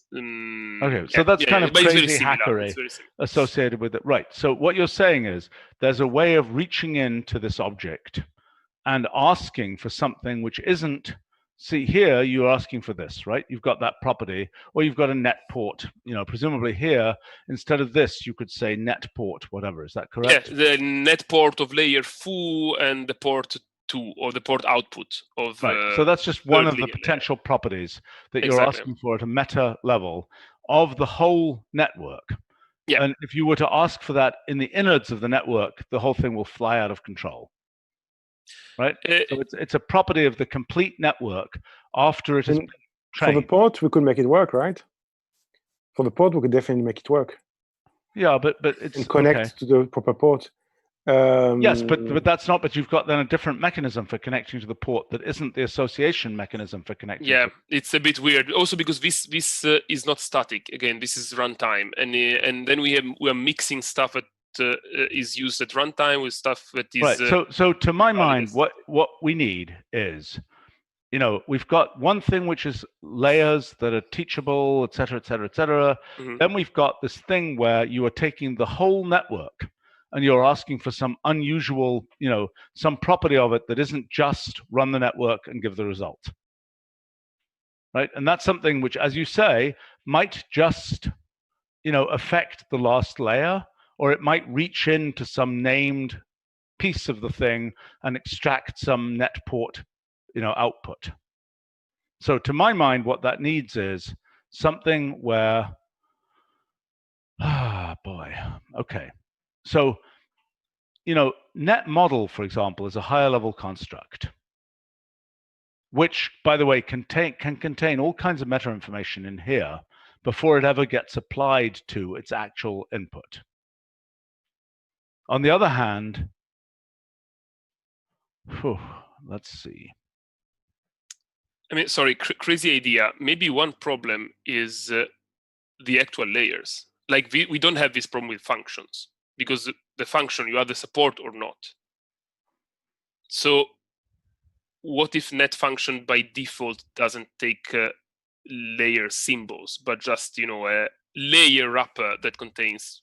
Okay. So that's kind of crazy hackery associated with it. Right. So what you're saying is there's a way of reaching into this object and asking for something which isn't. See, here you're asking for this, right? You've got that property, or you've got a net port. Presumably here, instead of this, you could say net port, whatever. Is that correct? Yeah, the net port of layer foo and the port 2, or the port output of. Right. So that's just one of the potential properties that you're asking for at a meta level of the whole network. Yeah. And if you were to ask for that in the innards of the network, the whole thing will fly out of control. Right, so it's a property of the complete network after it has been trained. For the port, we could make it work, right? For the port, we could definitely make it work. Yeah, but it's and connect to the proper port. Yes, but that's not. But you've got then a different mechanism for connecting to the port that isn't the association mechanism for connecting. Yeah, it's a bit weird. Also because this is not static. Again, this is runtime, and then we are mixing stuff at. Is used at runtime with stuff that is right. So to my mind, what we need is, we've got one thing which is layers that are teachable, et cetera, et cetera, et cetera. Then we've got this thing where you are taking the whole network and you're asking for some unusual, some property of it that isn't just run the network and give the result. Right, and that's something which, as you say, might just, affect the last layer. Or it might reach into some named piece of the thing and extract some net port, output. So to my mind, what that needs is something where, okay. So, net model, for example, is a higher level construct. which, by the way, can contain all kinds of meta information in here before it ever gets applied to its actual input. On the other hand, let's see. I mean, sorry, crazy idea. Maybe one problem is the actual layers. Like we don't have this problem with functions, because the function, you either support or not. So what if net function by default doesn't take layer symbols, but just, you know, a layer wrapper that contains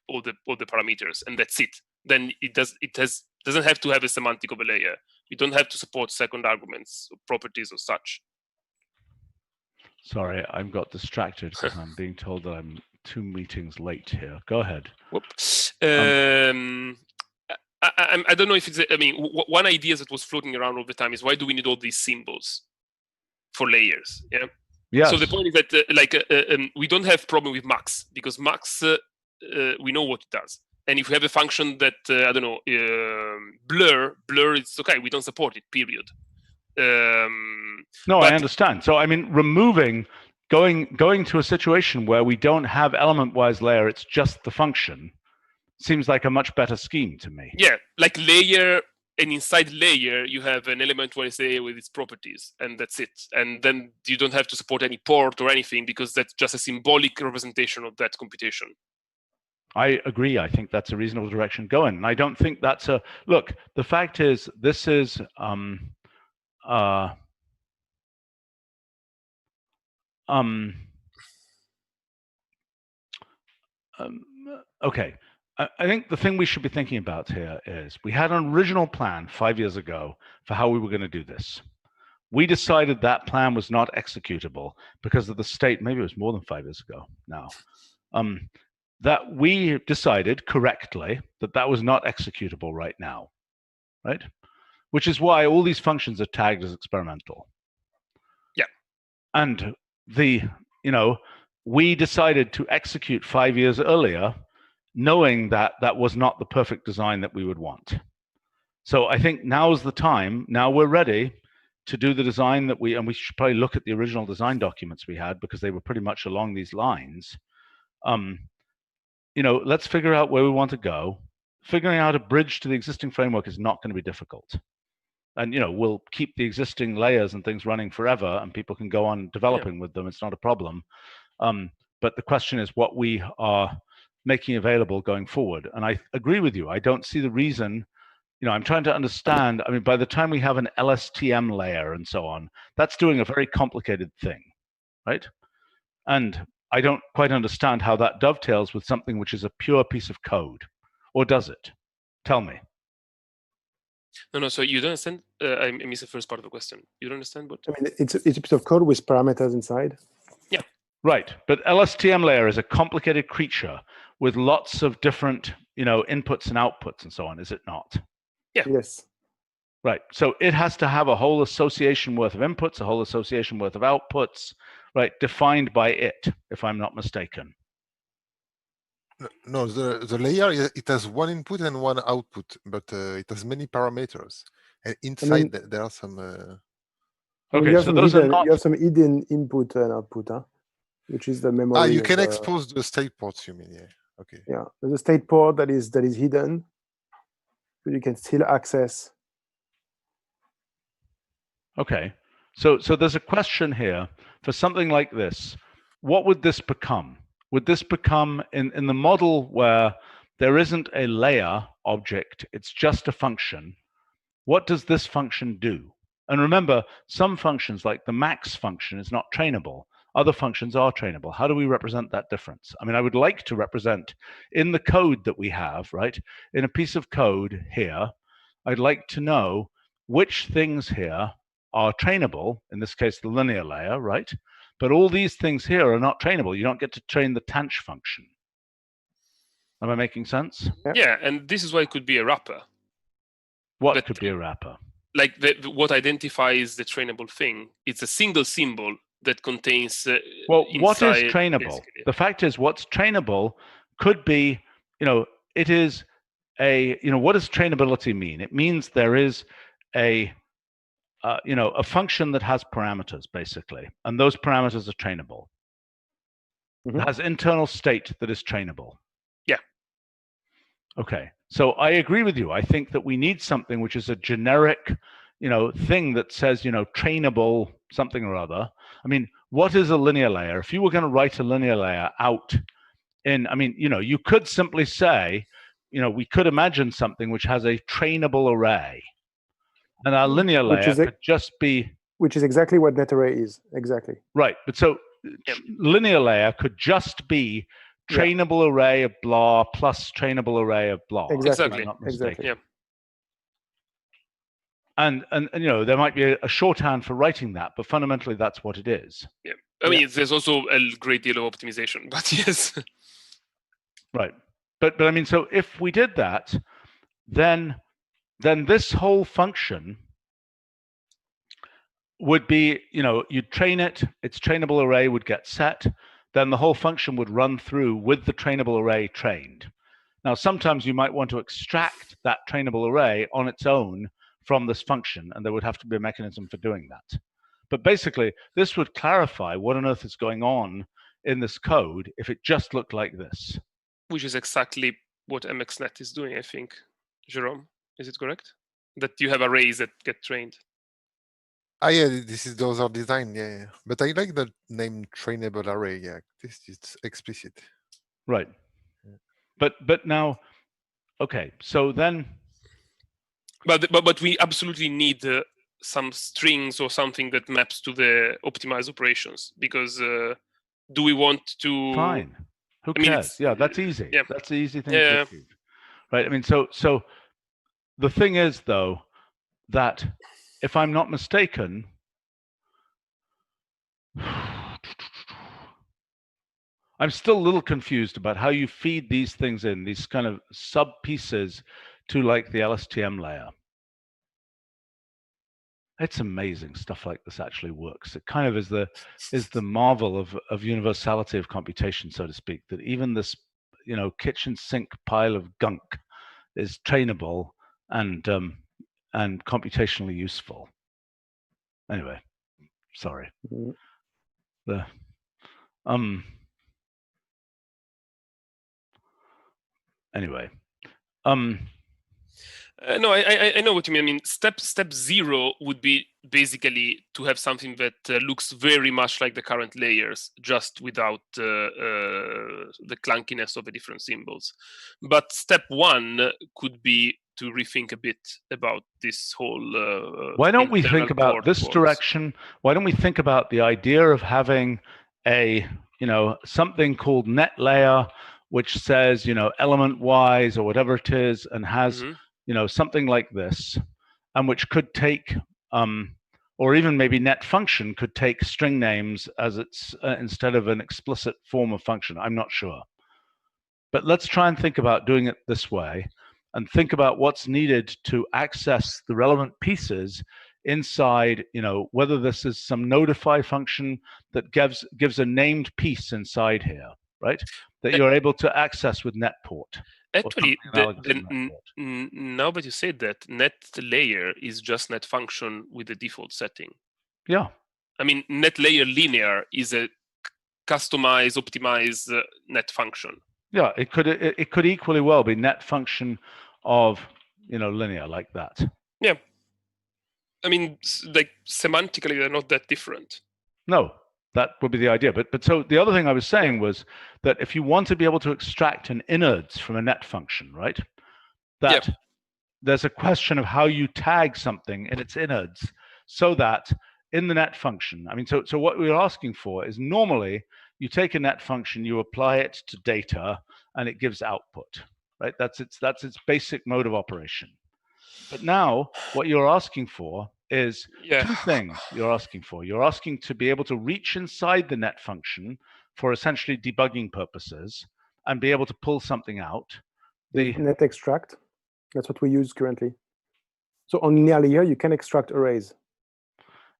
all the parameters, and that's it? Then it doesn't have to have a semantic of a layer. You don't have to support second arguments or properties or such. Sorry, I got distracted because I'm being told that I'm 2 meetings late here. Go ahead. Whoops. I don't know if it's, I mean, one idea that was floating around all the time is, why do we need all these symbols for layers? Yeah. Yes. So the point is that we don't have problem with max, because max, we know what it does. And if we have a function that, I don't know, blur, it's okay. We don't support it, period. No, I understand. So, I mean, going to a situation where we don't have element-wise layer, it's just the function, seems like a much better scheme to me. Yeah, like layer, and inside layer, you have an element-wise layer with its properties, and that's it. And then you don't have to support any port or anything, because that's just a symbolic representation of that computation. I agree. I think that's a reasonable direction going. And I don't think that's a... Look, the fact is, this is... okay. I think the thing we should be thinking about here is, we had an original plan 5 years ago for how we were going to do this. We decided that plan was not executable because of the state, maybe it was more than 5 years ago now, that we decided correctly that that was not executable right now, right? Which is why all these functions are tagged as experimental. Yeah. And we decided to execute 5 years earlier, knowing that that was not the perfect design that we would want. So I think now's the time. Now we're ready to do the design that and we should probably look at the original design documents we had, because they were pretty much along these lines. Let's figure out where we want to go. Figuring out a bridge to the existing framework is not going to be difficult. And, we'll keep the existing layers and things running forever, and people can go on developing with them. It's not a problem. But the question is what we are making available going forward. And I agree with you. I don't see the reason, I'm trying to understand. I mean, by the time we have an LSTM layer and so on, that's doing a very complicated thing, right? And I don't quite understand how that dovetails with something which is a pure piece of code. Or does it? Tell me. No. So you don't understand? I missed the first part of the question. You don't understand what? I mean, it's a piece of code with parameters inside. Yeah. Right. But LSTM layer is a complicated creature with lots of different, inputs and outputs and so on, is it not? Yeah. Yes. Right. So it has to have a whole association worth of inputs, a whole association worth of outputs, right, defined by it, if I'm not mistaken. No, the layer, it has one input and one output, but it has many parameters. And inside there are some... Okay, you have some hidden input and output, huh? Which is the memory. You can expose the state ports, you mean, yeah. Okay. Yeah, there's a state port that is hidden, but you can still access. Okay, so there's a question here for something like this. What would this become? Would this become, in the model where there isn't a layer object, it's just a function, what does this function do? And remember, some functions, like the max function, is not trainable. Other functions are trainable. How do we represent that difference? I mean, I would like to represent in the code that we have, right? In a piece of code here, I'd like to know which things here are trainable, in this case, the linear layer, right? But all these things here are not trainable. You don't get to train the tanch function. Am I making sense? Yeah, and this is why it could be a wrapper. What could be a wrapper? Like what identifies the trainable thing, it's a single symbol that contains well, what is trainable? The fact is, what's trainable could be, it is a, what does trainability mean? It means there is a a function that has parameters, basically, and those parameters are trainable. Mhm. It has internal state that is trainable. Yeah. Okay. So I agree with you. I think that we need something which is a generic, thing that says, trainable something or other. I mean, what is a linear layer? If you were going to write a linear layer out you could simply say, we could imagine something which has a trainable array. And our linear layer could just be... Which is exactly what net array is, exactly. Right, but so linear layer could just be trainable array of blah plus trainable array of blah. Exactly. If I'm not mistaken. Exactly. Yeah. And there might be a shorthand for writing that, but fundamentally that's what it is. Yeah. I mean, there's also a great deal of optimization, but yes. Right. But I mean, so if we did that, then this whole function would be, you'd train it, its trainable array would get set, then the whole function would run through with the trainable array trained. Now, sometimes you might want to extract that trainable array on its own from this function, and there would have to be a mechanism for doing that. But basically, this would clarify what on earth is going on in this code if it just looked like this. Which is exactly what MXNet is doing, I think. Jerome, is it correct? That you have arrays that get trained. Yeah, those are designed, yeah. But I like the name trainable array, yeah. This is explicit. Right. Yeah. But now, okay, so then... But we absolutely need some strings or something that maps to the optimized operations, because do we want to... Fine. Who cares? Yeah, that's easy. Yeah. That's the easy thing to achieve. Right. I mean, so the thing is, though, that if I'm not mistaken, I'm still a little confused about how you feed these things in, these kind of sub pieces to like the LSTM layer. It's amazing stuff like this actually works. It kind of is the marvel of universality of computation, so to speak, that even this kitchen sink pile of gunk is trainable and computationally useful. Anyway, sorry. Anyway. No, I know what you mean. I mean, step 0 would be basically to have something that looks very much like the current layers, just without the clunkiness of the different symbols. But step 1 could be to rethink a bit about this whole... Why don't we think about this direction? Why don't we think about the idea of having a, something called net layer, which says, element wise or whatever it is, and has... something like this, and which could take, or even maybe net function could take string names as its instead of an explicit form of function. I'm not sure. But let's try and think about doing it this way, and think about what's needed to access the relevant pieces inside, whether this is some notify function that gives a named piece inside here, right? That you're able to access with netport. Actually, now that you said that, net layer is just net function with the default setting. Yeah. I mean, net layer linear is a customized, optimized net function. Yeah, it could equally well be net function of linear like that. Yeah. I mean, like semantically, they're not that different. No. That would be the idea. But so the other thing I was saying was that if you want to be able to extract an innards from a net function, right? That there's a question of how you tag something in its innards so that in the net function, I mean, so what we're asking for is normally you take a net function, you apply it to data, and it gives output, right? That's its basic mode of operation. But now what you're asking for is two things you're asking for. You're asking to be able to reach inside the net function for essentially debugging purposes and be able to pull something out. The net extract, that's what we use currently. So on linear layer, you can extract arrays.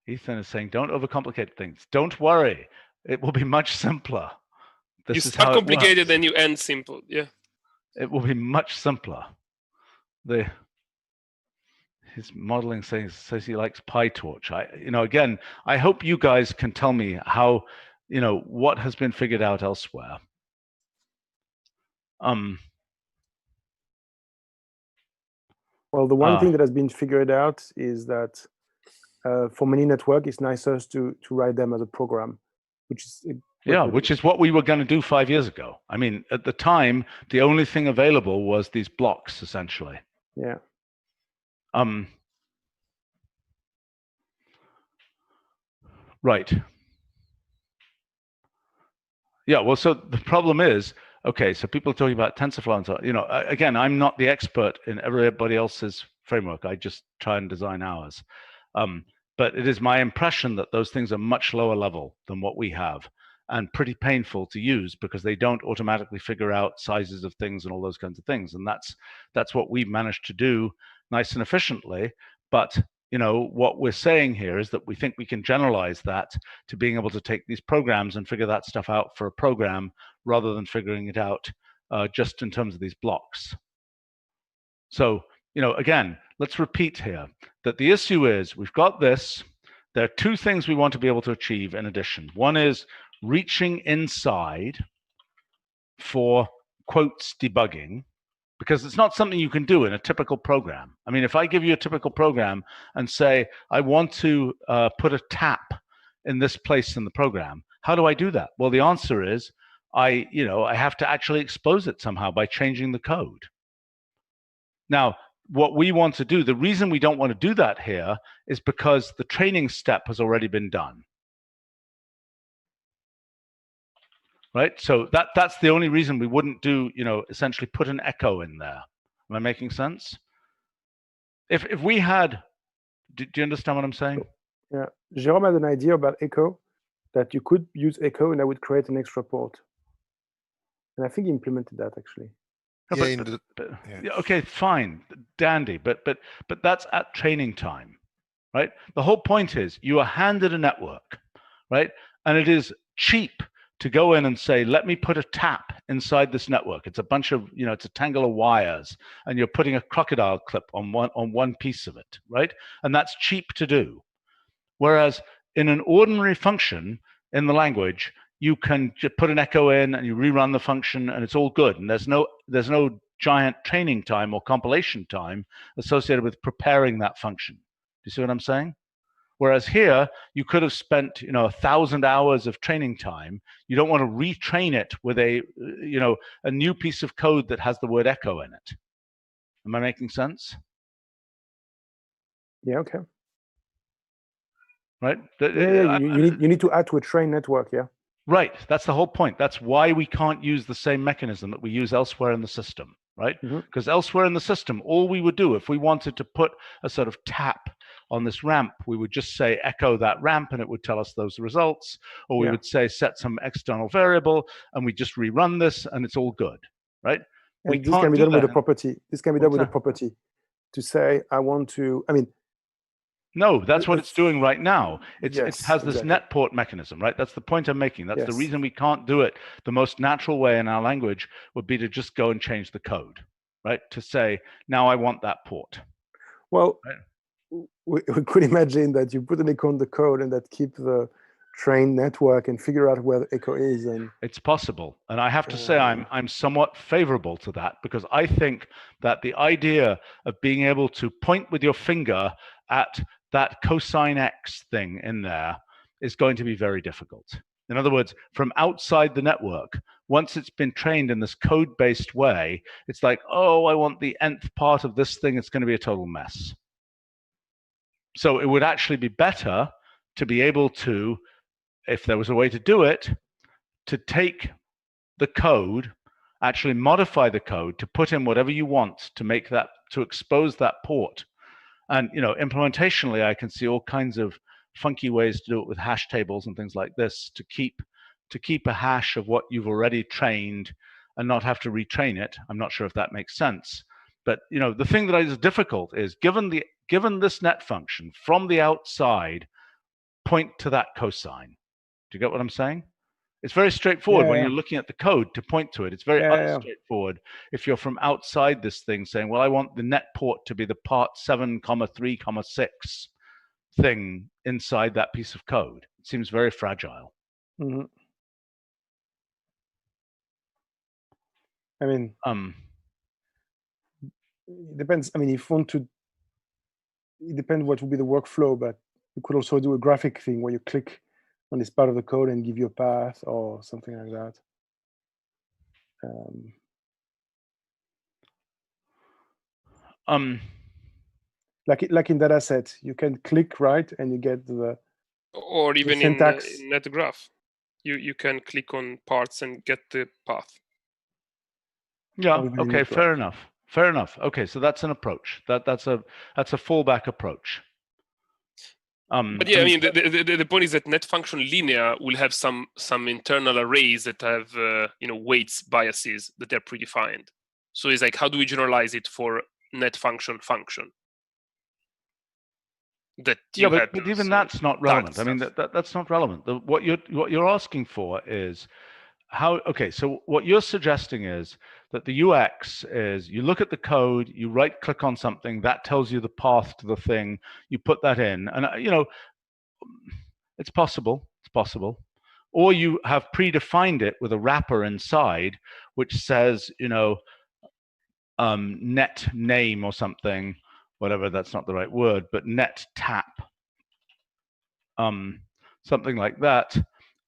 Ethan is saying, don't overcomplicate things. Don't worry. It will be much simpler. You start complicated and you end simple. Yeah. It will be much simpler. his modeling says he likes PyTorch. Again, I hope you guys can tell me how, what has been figured out elsewhere. Well, the one thing that has been figured out is that for many networks, it's nicer to write them as a program, which is which is what we were going to do 5 years ago. I mean, at the time, the only thing available was these blocks, essentially. Yeah. Right. Yeah. Well, so the problem is, okay, so people are talking about TensorFlow and so, again, I'm not the expert in everybody else's framework. I just try and design ours. But it is my impression that those things are much lower level than what we have, and pretty painful to use because they don't automatically figure out sizes of things and all those kinds of things. And that's what we've managed to do nice and efficiently. But what we're saying here is that we think we can generalize that to being able to take these programs and figure that stuff out for a program rather than figuring it out just in terms of these blocks. So, again, let's repeat here that the issue is we've got this. There are two things we want to be able to achieve in addition. One is reaching inside for quotes debugging, because it's not something you can do in a typical program. I mean, if I give you a typical program and say, I want to put a tap in this place in the program, how do I do that? Well, the answer is I have to actually expose it somehow by changing the code. Now, what we want to do, the reason we don't want to do that here is because the training step has already been done. Right, so that's the only reason we wouldn't do, essentially put an echo in there. Am I making sense? If we had, do you understand what I'm saying? Yeah, Jérôme had an idea about echo, that you could use echo and I would create an extra port. And I think he implemented that actually. Yeah, okay, fine, dandy, but that's at training time, right? The whole point is you are handed a network, right? And it is cheap to go in and say, let me put a tap inside this network. It's a bunch of, it's a tangle of wires, and you're putting a crocodile clip on one piece of it, right? And that's cheap to do. Whereas in an ordinary function in the language, you can just put an echo in and you rerun the function and it's all good. And there's no giant training time or compilation time associated with preparing that function. Do you see what I'm saying? Whereas here, you could have spent 1,000 hours of training time. You don't want to retrain it with a new piece of code that has the word echo in it. Am I making sense? Yeah. Okay. Right. Yeah. You need to add to a train network. Yeah. Right. That's the whole point. That's why we can't use the same mechanism that we use elsewhere in the system. Right. Because elsewhere in the system, all we would do if we wanted to put a sort of tap on this ramp, we would just say echo that ramp and it would tell us those results, or we would say set some external variable and we just rerun this and it's all good, right? And this can be done with a property. This can be done with a property to say I want to. I mean, no, that's what it's doing right now. It has this net port mechanism, right? That's the point I'm making. That's the reason we can't do it. The most natural way in our language would be to just go and change the code, right? To say now I want that port. Well. Right? We could imagine that you put an echo on the code and that keep the train network and figure out where the echo is. And it's possible. And I have to say I'm somewhat favorable to that, because I think that the idea of being able to point with your finger at that cosine X thing in there is going to be very difficult. In other words, from outside the network, once it's been trained in this code-based way, it's like, oh, I want the nth part of this thing. It's going to be a total mess. So it would actually be better to be able to, if there was a way to do it, to take the code, actually modify the code to put in whatever you want to make that, to expose that port. And implementationally, I can see all kinds of funky ways to do it with hash tables and things like this to keep a hash of what you've already trained and not have to retrain it. I'm not sure if that makes sense. But the thing that is difficult is given this net function from the outside, point to that cosine. Do you get what I'm saying? It's very straightforward when Yeah. you're looking at the code to point to it. It's very unstraightforward if you're from outside this thing saying, well, I want the net port to be the part 7,3,6 thing inside that piece of code. It seems very fragile. Mm-hmm. I mean, it depends. I mean, if you want to, it depends what will be the workflow, but you could also do a graphic thing where you click on this part of the code and give you a path or something like that. Like in dataset, you can click right and you get the or even syntax. in NetGraph, you can click on parts and get the path. Yeah. Okay. Fair enough. Fair enough. Okay. So that's an approach. That's a fallback approach. But yeah, I mean, the point is that net function linear will have some internal arrays that have weights biases that are predefined. So it's like, how do we generalize it for net function? That but even that's not relevant. I mean, that's not relevant. What you're asking for is how. Okay, so what you're suggesting is that the UX is you look at the code, you right click on something that tells you the path to the thing, you put that in, and it's possible. It's possible. Or you have predefined it with a wrapper inside, which says, net name or something, whatever, that's not the right word, but net tap, something like that.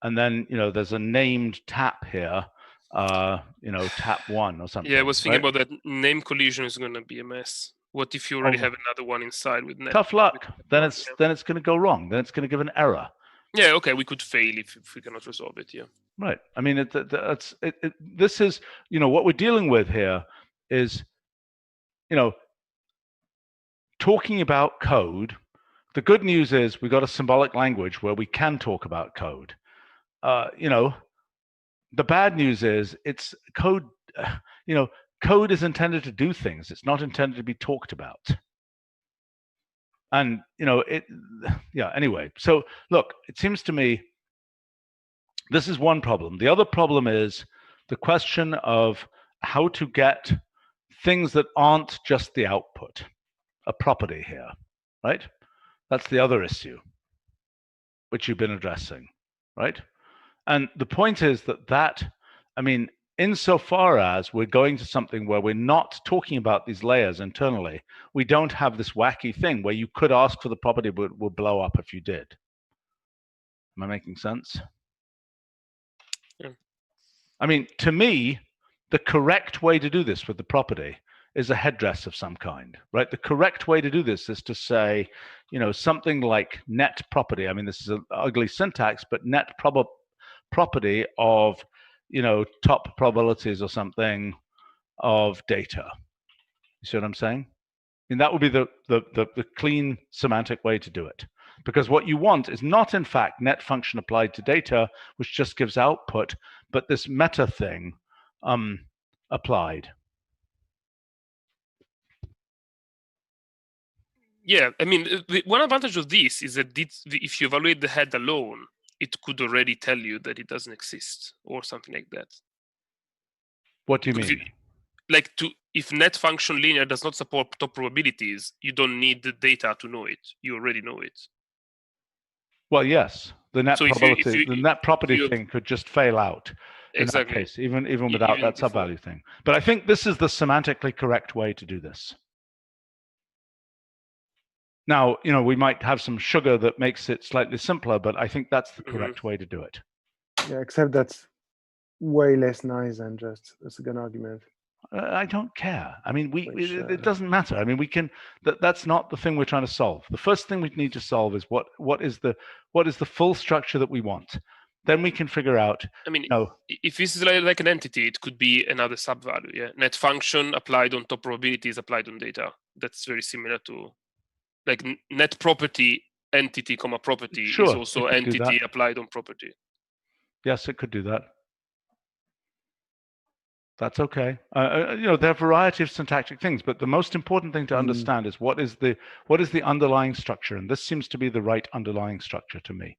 And then, there's a named tap here, tap 1 or something. Yeah, I was thinking about that. Name collision is going to be a mess. What if you already have another one inside with net? Tough luck. Then it's going to go wrong. Then it's going to give an error. Yeah, okay, we could fail if we cannot resolve it. Yeah. Right. I mean, this is, what we're dealing with here is, talking about code. The good news is we got a symbolic language where we can talk about code. The bad news is it's code. Code is intended to do things. It's not intended to be talked about. And anyway. So look, it seems to me this is one problem. The other problem is the question of how to get things that aren't just the output, a property here, right? That's the other issue, which you've been addressing, right? And the point is that, I mean, insofar as we're going to something where we're not talking about these layers internally, we don't have this wacky thing where you could ask for the property but it would blow up if you did. Am I making sense? Yeah. I mean, to me, the correct way to do this with the property is a headdress of some kind, right? The correct way to do this is to say, something like net property. I mean, this is an ugly syntax, but net property of, top probabilities or something of data. You see what I'm saying? I mean, that would be the clean semantic way to do it. Because what you want is not, in fact, net function applied to data, which just gives output, but this meta thing applied. Yeah, I mean, one advantage of this is that if you evaluate the head alone, it could already tell you that it doesn't exist or something like that. What do you mean? If net function linear does not support top probabilities, you don't need the data to know it. You already know it. Well, yes, the net probability, the net property thing could just fail out. Exactly. In that case, even without that sub-value thing. But I think this is the semantically correct way to do this. Now, we might have some sugar that makes it slightly simpler, but I think that's the correct way to do it. Yeah, except that's way less nice than just a second argument. I don't care. I mean, it doesn't matter. I mean, we can. That's not the thing we're trying to solve. The first thing we need to solve is what is the full structure that we want. Then we can figure out. I mean, if this is like an entity, it could be another sub-value. Yeah, net function applied on top probabilities applied on data. That's very similar to like net property entity comma property is also entity applied on property. Yes, it could do that. That's okay. There are a variety of syntactic things, but the most important thing to understand is what is the underlying structure, and this seems to be the right underlying structure to me.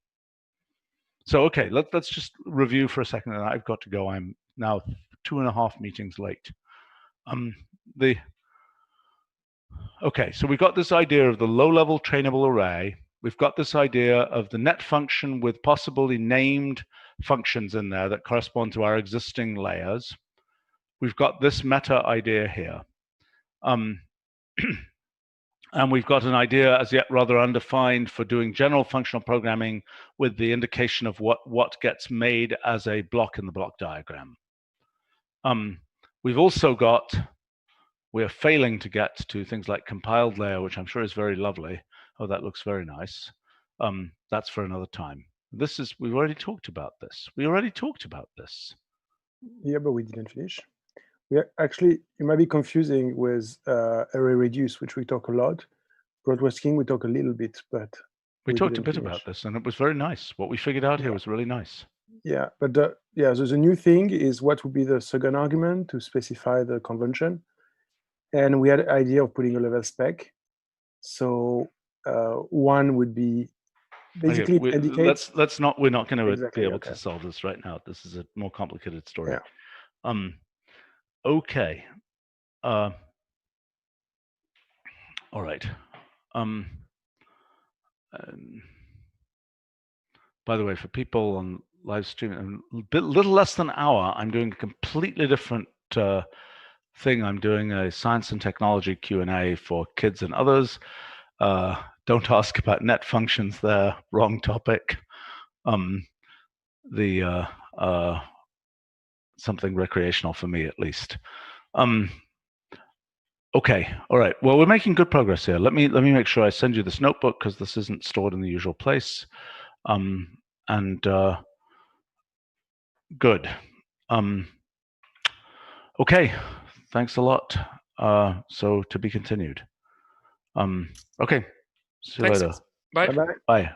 So okay, let's just review for a second, and I've got to go. I'm now 2.5 meetings late. Okay, so we've got this idea of the low-level trainable array. We've got this idea of the net function with possibly named functions in there that correspond to our existing layers. We've got this meta idea here. And we've got an idea as yet rather undefined for doing general functional programming with the indication of what gets made as a block in the block diagram. We've also got, we're failing to get to things like compiled layer, which I'm sure is very lovely. Oh, that looks very nice. That's for another time. We've already talked about this. We already talked about this. Yeah, but we didn't finish. Actually, it might be confusing with array reduce, which we talk a lot. Broad King, we talk a little bit, but we talked a bit about this, and it was very nice. What we figured out here was really nice. Yeah, but so the new thing is what would be the second argument to specify the convention, and we had an idea of putting a level spec. So one would be basically indicates. Let's not. We're not going to be able to solve this right now. This is a more complicated story. Yeah. Okay. All right. By the way, for people on live stream, a little less than an hour, I'm doing a completely different thing. I'm doing a science and technology Q&A for kids and others. Don't ask about net functions there. Wrong topic. Something recreational for me, at least. Okay, all right. Well, we're making good progress here. Let me make sure I send you this notebook because this isn't stored in the usual place. Good. Okay, thanks a lot. So to be continued. Okay, see you later. Bye. Bye-bye. Bye.